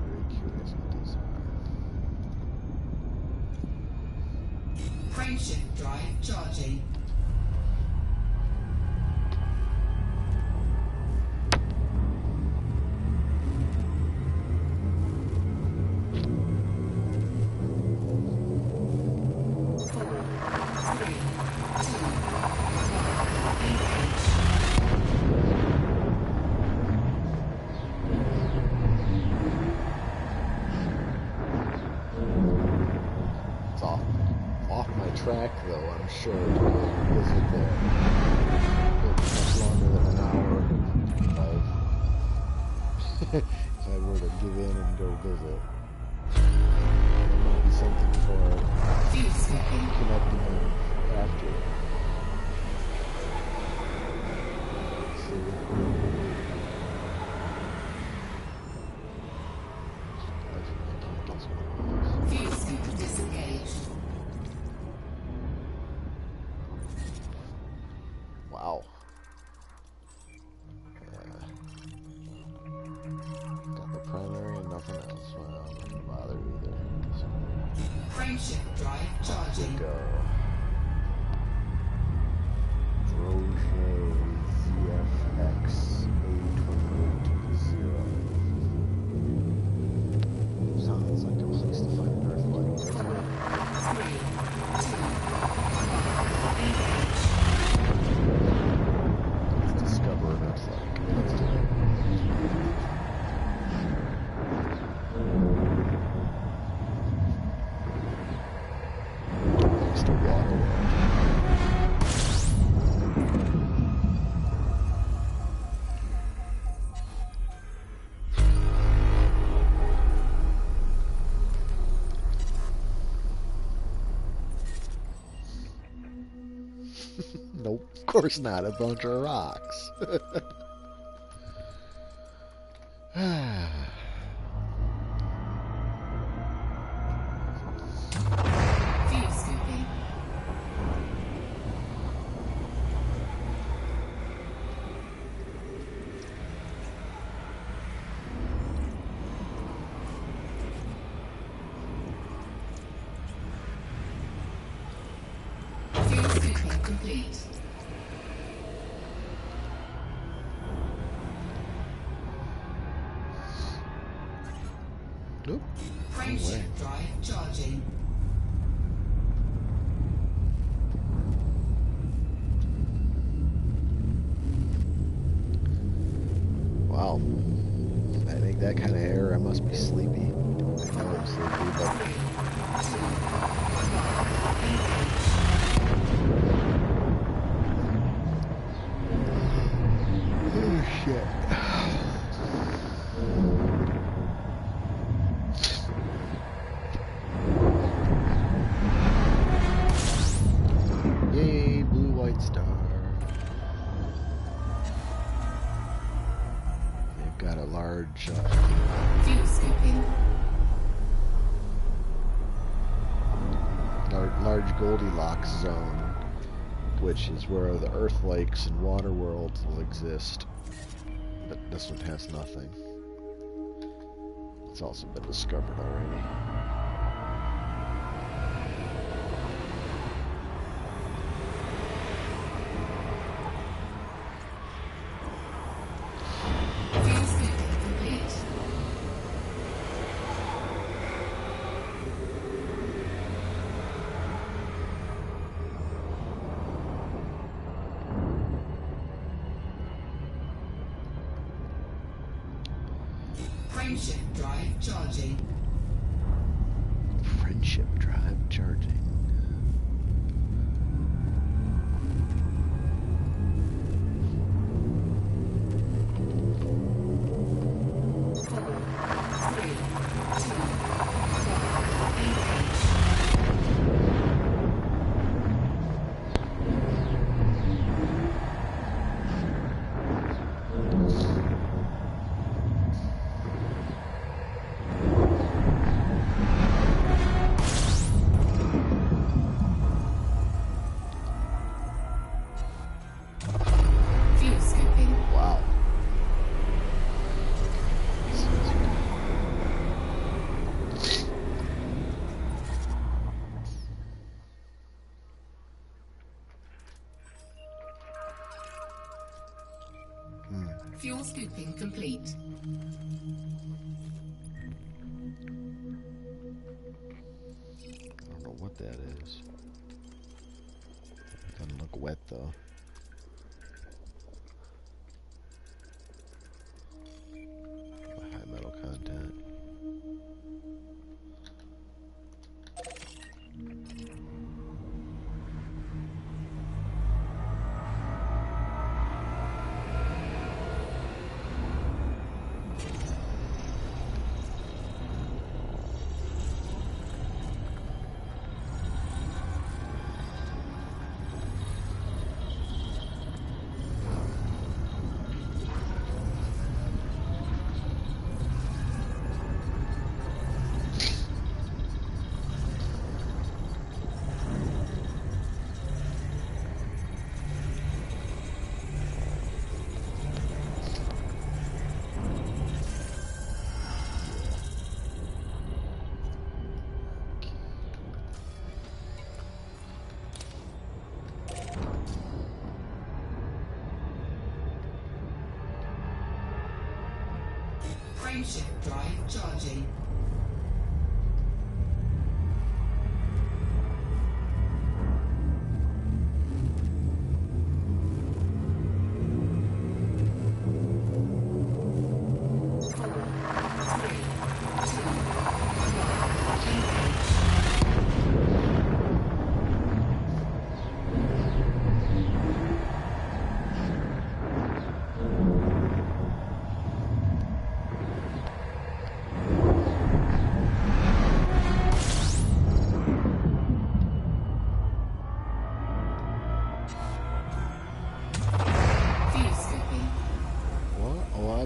Very curious what these are. Frameshift drive charging. It's off my track, though, I'm sure, to go visit there. It'll be much longer than an hour if I were to give in and go visit. There might be something for connecting them after. Let's see. I can't guess what it was. Fuse scoop disengaged. Wow. Got the primary and nothing else. Well, I'm not gonna bother either. Frameshift drive charging. Go. Drochet ZFX A280. Sounds like a place to find an Earth-like. 4, 3, 2, Let's discover an Earth-like. Let's do it. Next to water. Nope, of course not. A bunch of rocks. fuse scooping. Fuse scooping complete. Nope. Frameshift drive charging. Wow. I think that kind of air, I must be sleepy. I know I'm sleepy, but oh shit. Yay, blue white star. They've got a large Fuse scooping. large Goldilocks zone, which is where the Earth lakes and water worlds will exist. But this one has nothing. It's also been discovered already. Fuse scooping complete. Frameshift drive charging. Friendship drive charging. Fuse scooping. Wow. Fuel scooping complete. I don't know what that is. Doesn't look wet though. High metal content. Frameshift drive charging.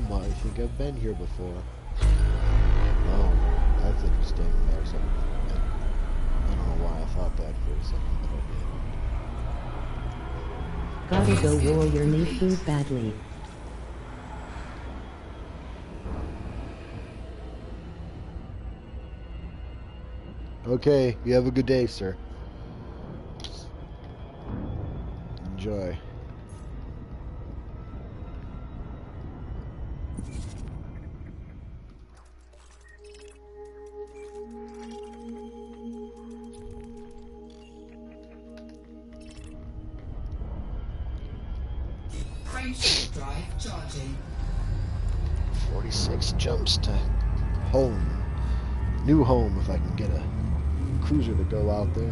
I think I've been here before. Oh, that's interesting. There's something. I don't know why I thought that for a second, but I Gotta go, warrior, need food badly. did. Okay, you have a good day, sir. Enjoy. Frameshift drive charging. 46 jumps to home. New home if I can get a cruiser to go out there.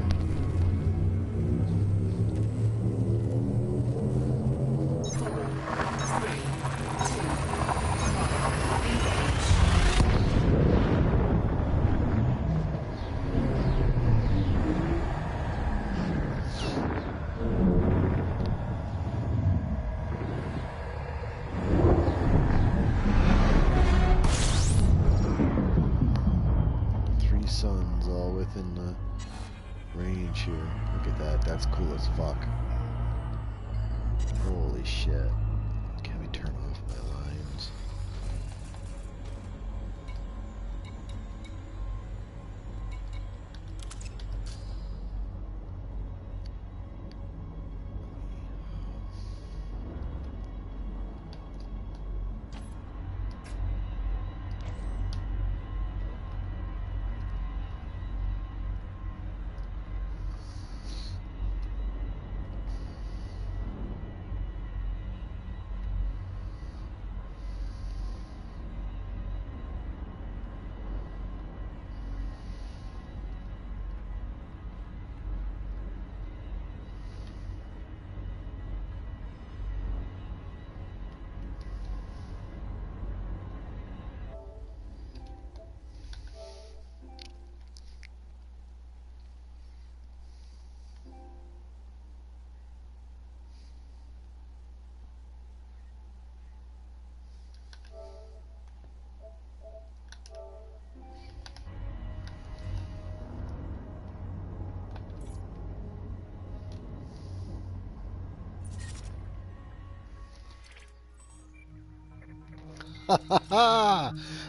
Suns all within the range here. Look at that. That's cool as fuck. Holy shit. Can we turn off my lines?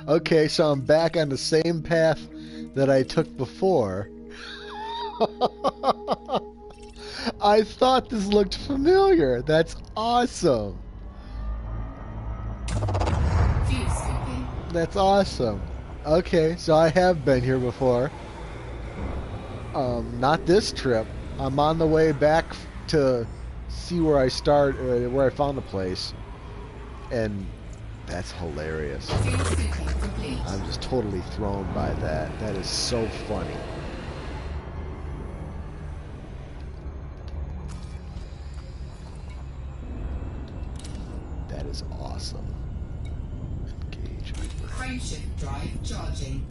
Okay, so I'm back on the same path that I took before. I thought this looked familiar. That's awesome. That's awesome. Okay, so I have been here before. Not this trip. I'm on the way back to see where I where I found the place. And that's hilarious. I'm just totally thrown by that. That is so funny. That is awesome. Engage. Frameshift drive charging.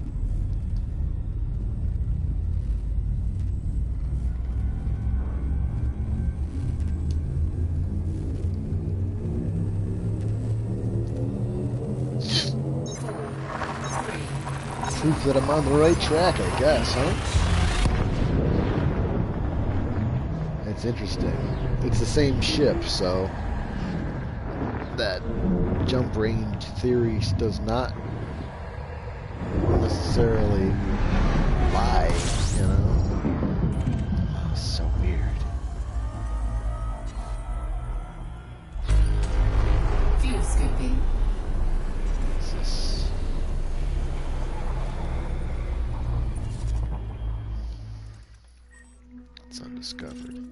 Proof that I'm on the right track, I guess, huh? It's interesting. It's the same ship, so that jump range theory does not necessarily lie, you know? Oh, so weird. Fuel scooping. What's this? That's undiscovered.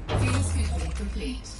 Fuel scooping complete.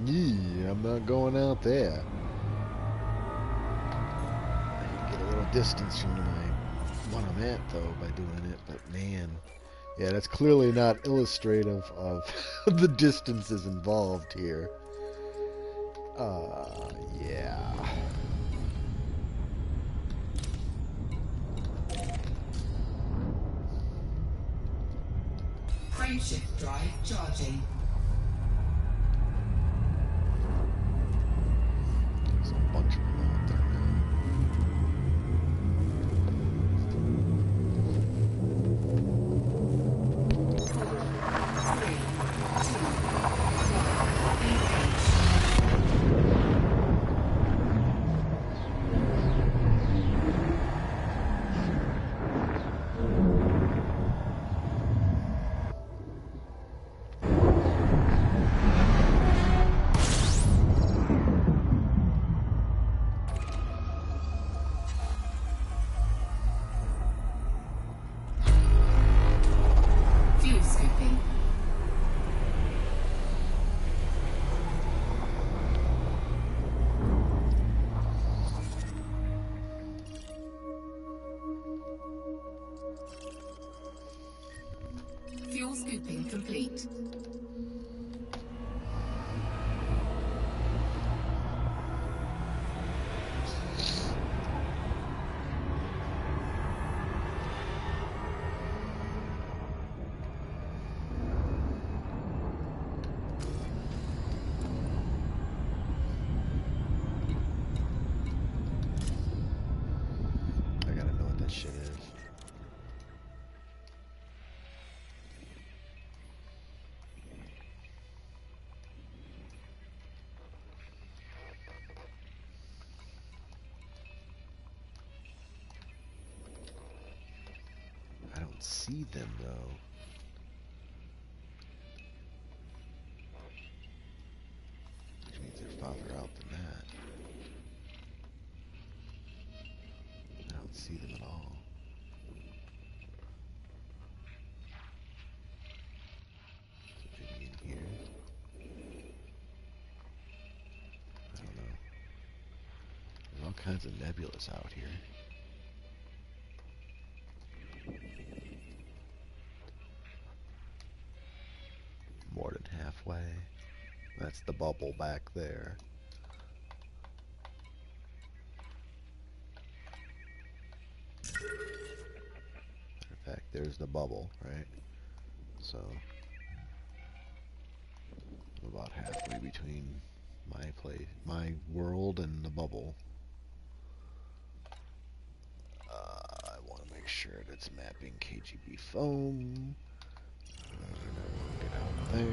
Yeah, I'm not going out there. I can get a little distance from my one I'm at though by doing it, but man, yeah, that's clearly not illustrative of the distances involved here. Yeah. Frameshift drive charging. There's a bunch of them out there now. Fuel scooping. Fuel scooping complete. I gotta know what that shit is. I don't see them though. Which means they're farther out than that. I don't see them at all. So maybe in here? I don't know. There's all kinds of nebulas out here. More than halfway. That's the bubble back there. Matter of fact, there's the bubble, right? So I'm about halfway between my world and the bubble. I want to make sure that's mapping KGB foam. Get out there.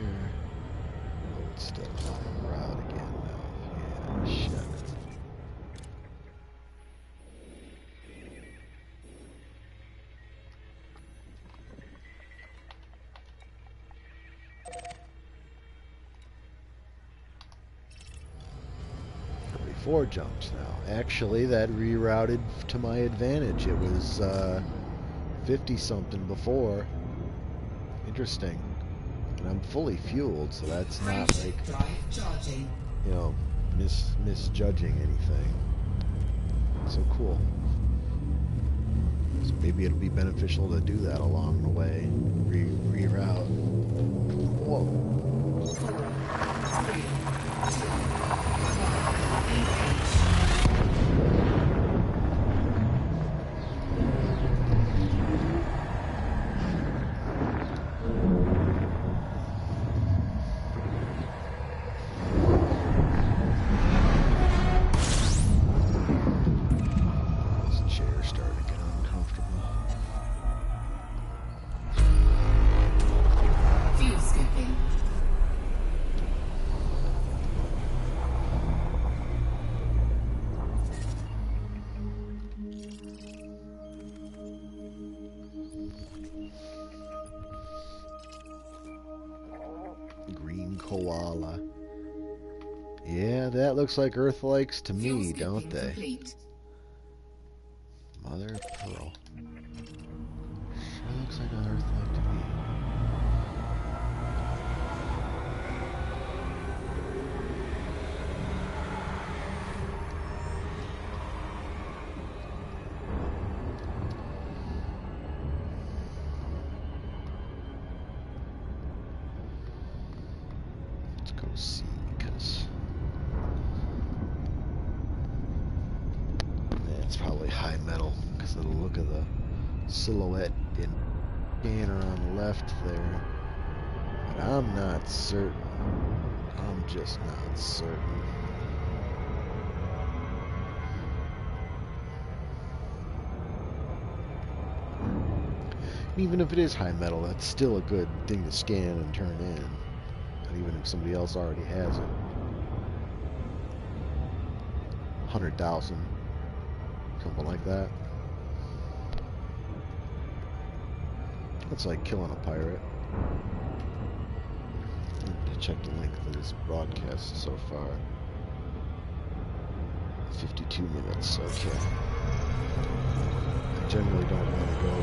Oh, it's still flying around again now. Yeah, shit. Four jumps now. Actually, that rerouted to my advantage. It was 50 something before. Interesting. And I'm fully fueled, so that's not like, drive charging. you know, misjudging anything. So cool. So maybe it'll be beneficial to do that along the way. Reroute. Whoa. koala. Yeah, that looks like Earth-likes to Fuel me, don't scooping they? complete. Mother of pearl. Sure looks like an Earth-like to me. Let's go see, because it's probably high metal because of the look of the silhouette in scanner on the left there. But I'm not certain. I'm just not certain. Even if it is high metal, that's still a good thing to scan and turn in. Not even if somebody else already has it. 100,000. Something like that. That's like killing a pirate. To check the length of this broadcast so far. 52 minutes, okay. I generally don't want to go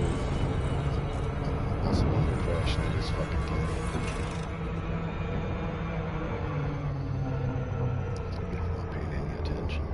possibly crashing in this fucking thing. I'm not paying any attention.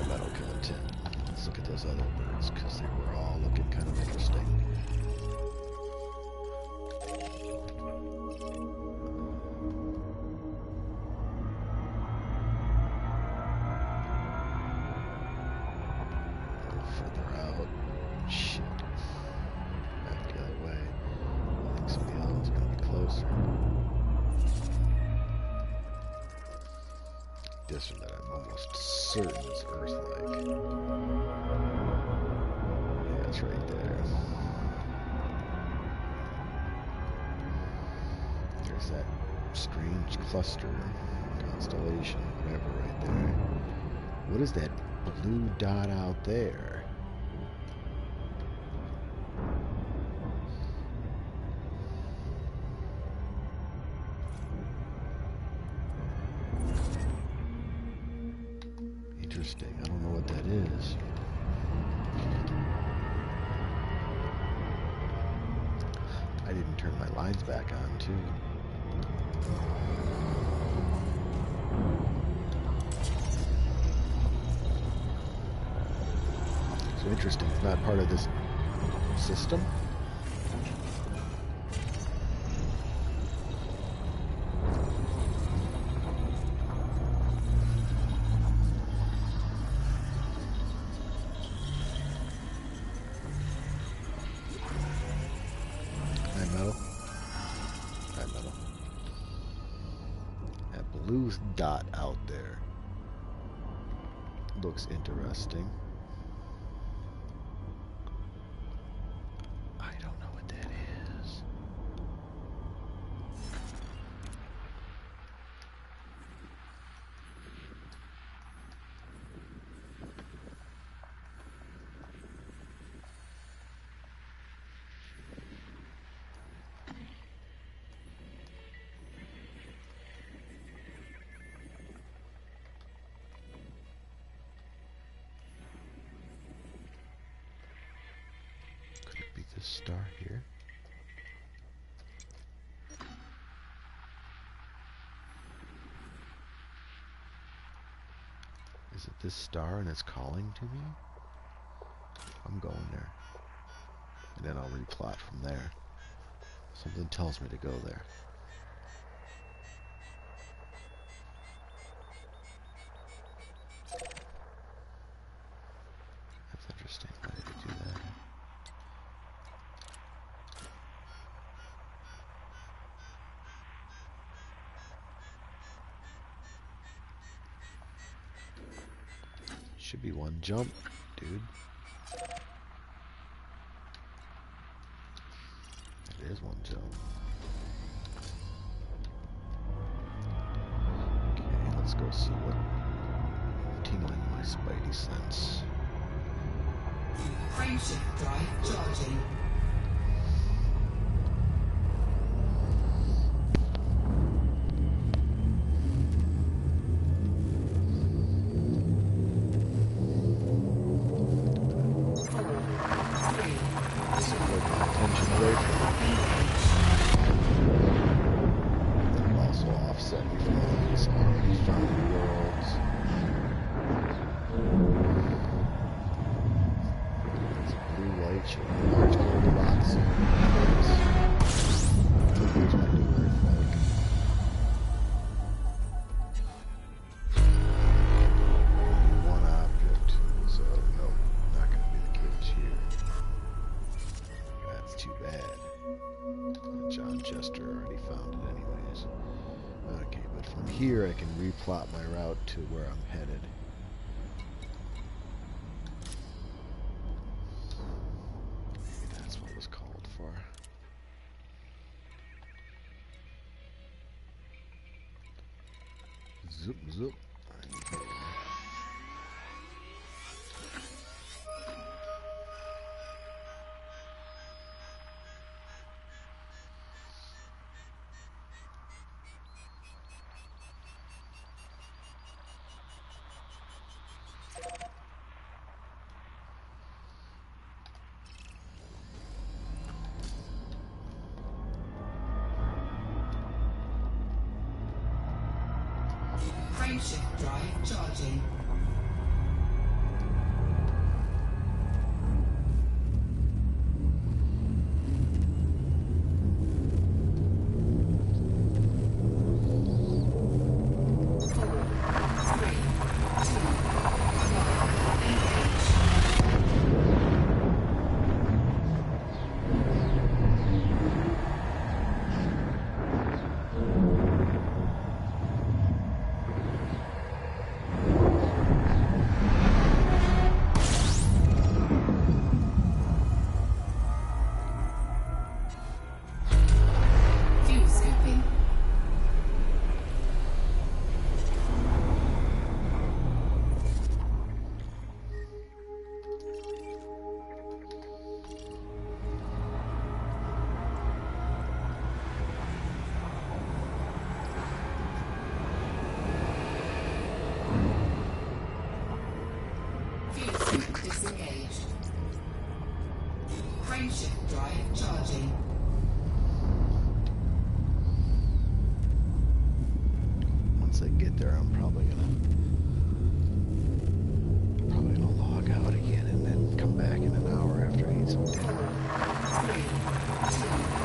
Metal content. Let's look at those other birds because they were all looking kind of interesting. A little further out. Shit. Back the other way. I think some of the other ones are going to be closer. This one that I'm almost certain is Earth-like. Yeah, it's right there. There's that strange cluster, constellation, whatever, right there. What is that blue dot out there? Interesting. I don't know what that is. I didn't turn my lines back on, too. So interesting. It's not part of this system. Blue dot out there looks interesting. I don't know what that is. This star here. Is it this star and it's calling to me? I'm going there. And then I'll replot from there. Something tells me to go there. That's interesting. Why did it do that? Should be one jump, dude. is one jump. Okay, let's go see what tingling my spidey sense. Frameshift drive charging. Attention away from it. It'll also offset me from all these already found worlds. It's a blue light showing large Goldilocks zone. Here's my new Earth like. One object, so nope, not going to be the case here. That's too bad. John Chester already found it anyways. Okay, but from here I can replot my route to where I'm headed. Maybe that's what was called for. Zoop, zoop. Frameshift drive charging. Fuel scooping. Fuel scoop disengaged. Frameshift drive charging. Once I get there, I'm probably gonna log out again and then come back in an hour after I eat some dinner. 3, 2,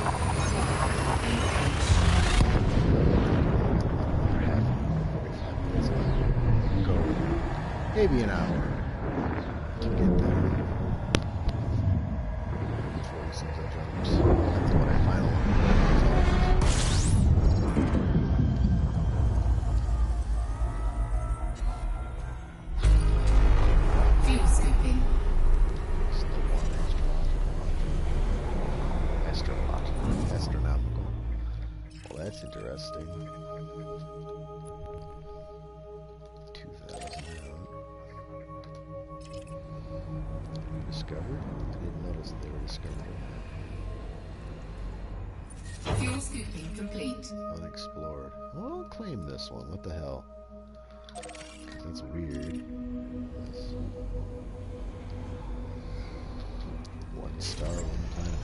Another half, 45 minutes go. Maybe an hour to get there. Before he sends out jumps. That's what I finally fuel scooping. Astronomical. Well, that's interesting. 2,000 discovered? I didn't notice they were discovered. Fuel scooping complete. Unexplored. Well, I'll claim this one. What the hell? That's weird. That's 1 star, 1 planet.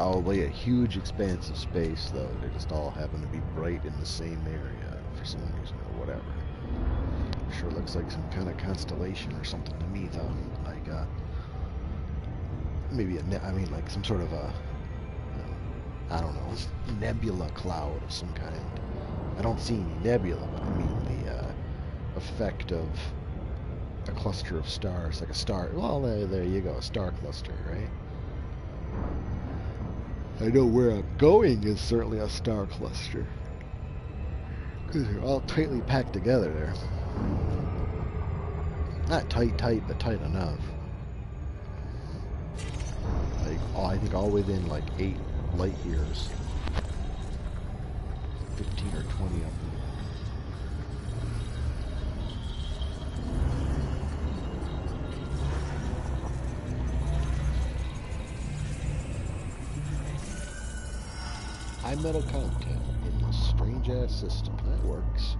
probably a huge expanse of space, though. They just all happen to be bright in the same area for some reason or whatever. Sure looks like some kind of constellation or something to me, though. Like, maybe like some sort of a, I don't know, nebula cloud of some kind. I don't see any nebula, but I mean the effect of a cluster of stars, like a star. Well, there you go, a star cluster, right? I know where I'm going is certainly a star cluster. Because they're all tightly packed together there. Not tight, but tight enough. Like, I think all within like 8 light years. 15 or 20 of them. High metal content in this strange-ass system. That works.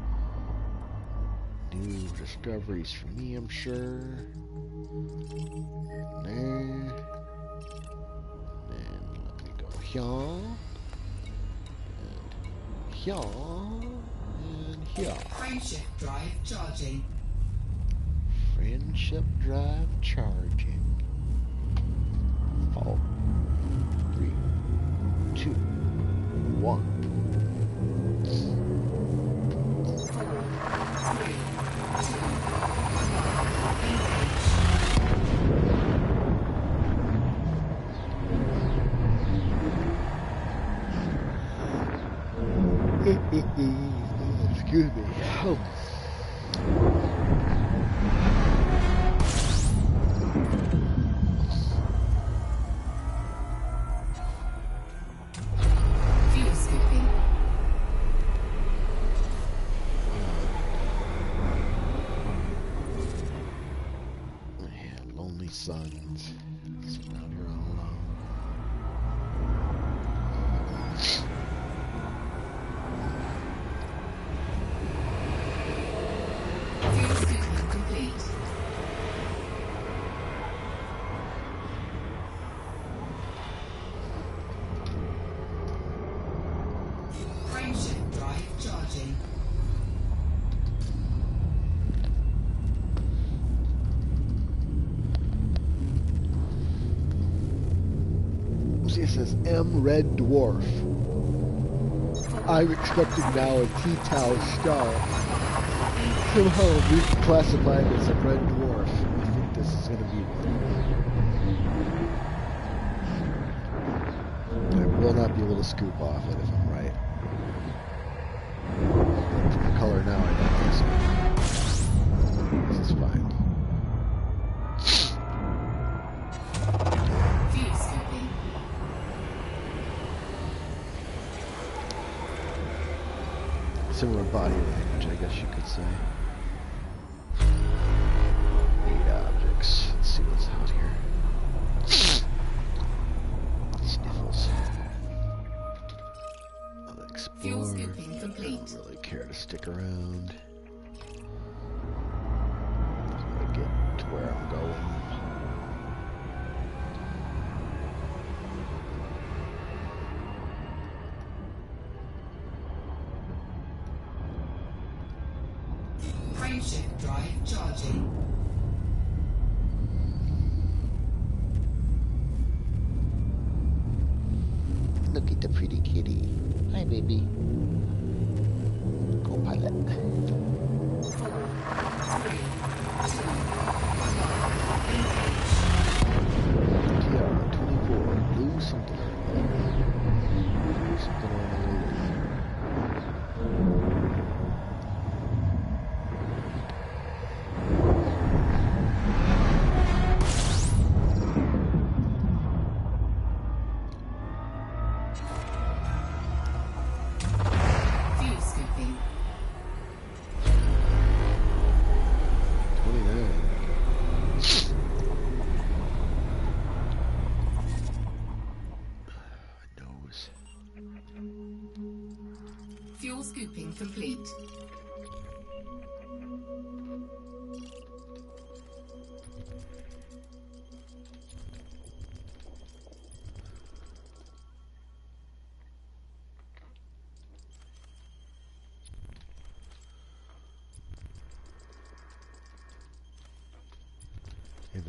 New discoveries for me, I'm sure. There. And let me go here. And here. And here. Frameshift drive charging. Friendship drive charging. 4, 3, 2, 1. 4, 3, 2, 1. Excuse me. Oh. Fuel scooping. Man, lonely sons. Sitting out here all alone. Fuel scooping complete. Frameshift drive charging. See, it says M Red Dwarf. I'm expecting now a T-Tau star. Somehow reclassified as a red dwarf. I think this is going to be one. I will not be able to scoop off it if I'm right. From the color now, I don't think so. This is fine. Fuel scooping. Similar body language, I guess you could say. 8 objects. Let's see what's out here. Sniffles. I'll explore. Fuel scooping complete. I don't really care to stick around. Just want to get to where I'm going. Frameshift drive charging. Look at the pretty kitty. Hi, baby. Co-pilot. 4, 3, 2, TR-24. Blue something. Something on the lily. fuel scooping. 29. Nose. Fuel scooping complete.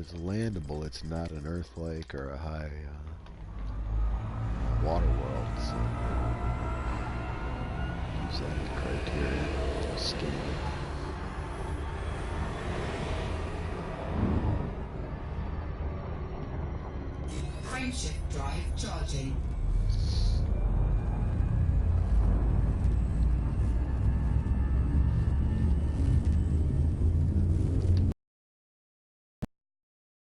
it's landable, it's not an Earth lake or a high water world. So use that as criteria to scan it. Frameshift drive charging.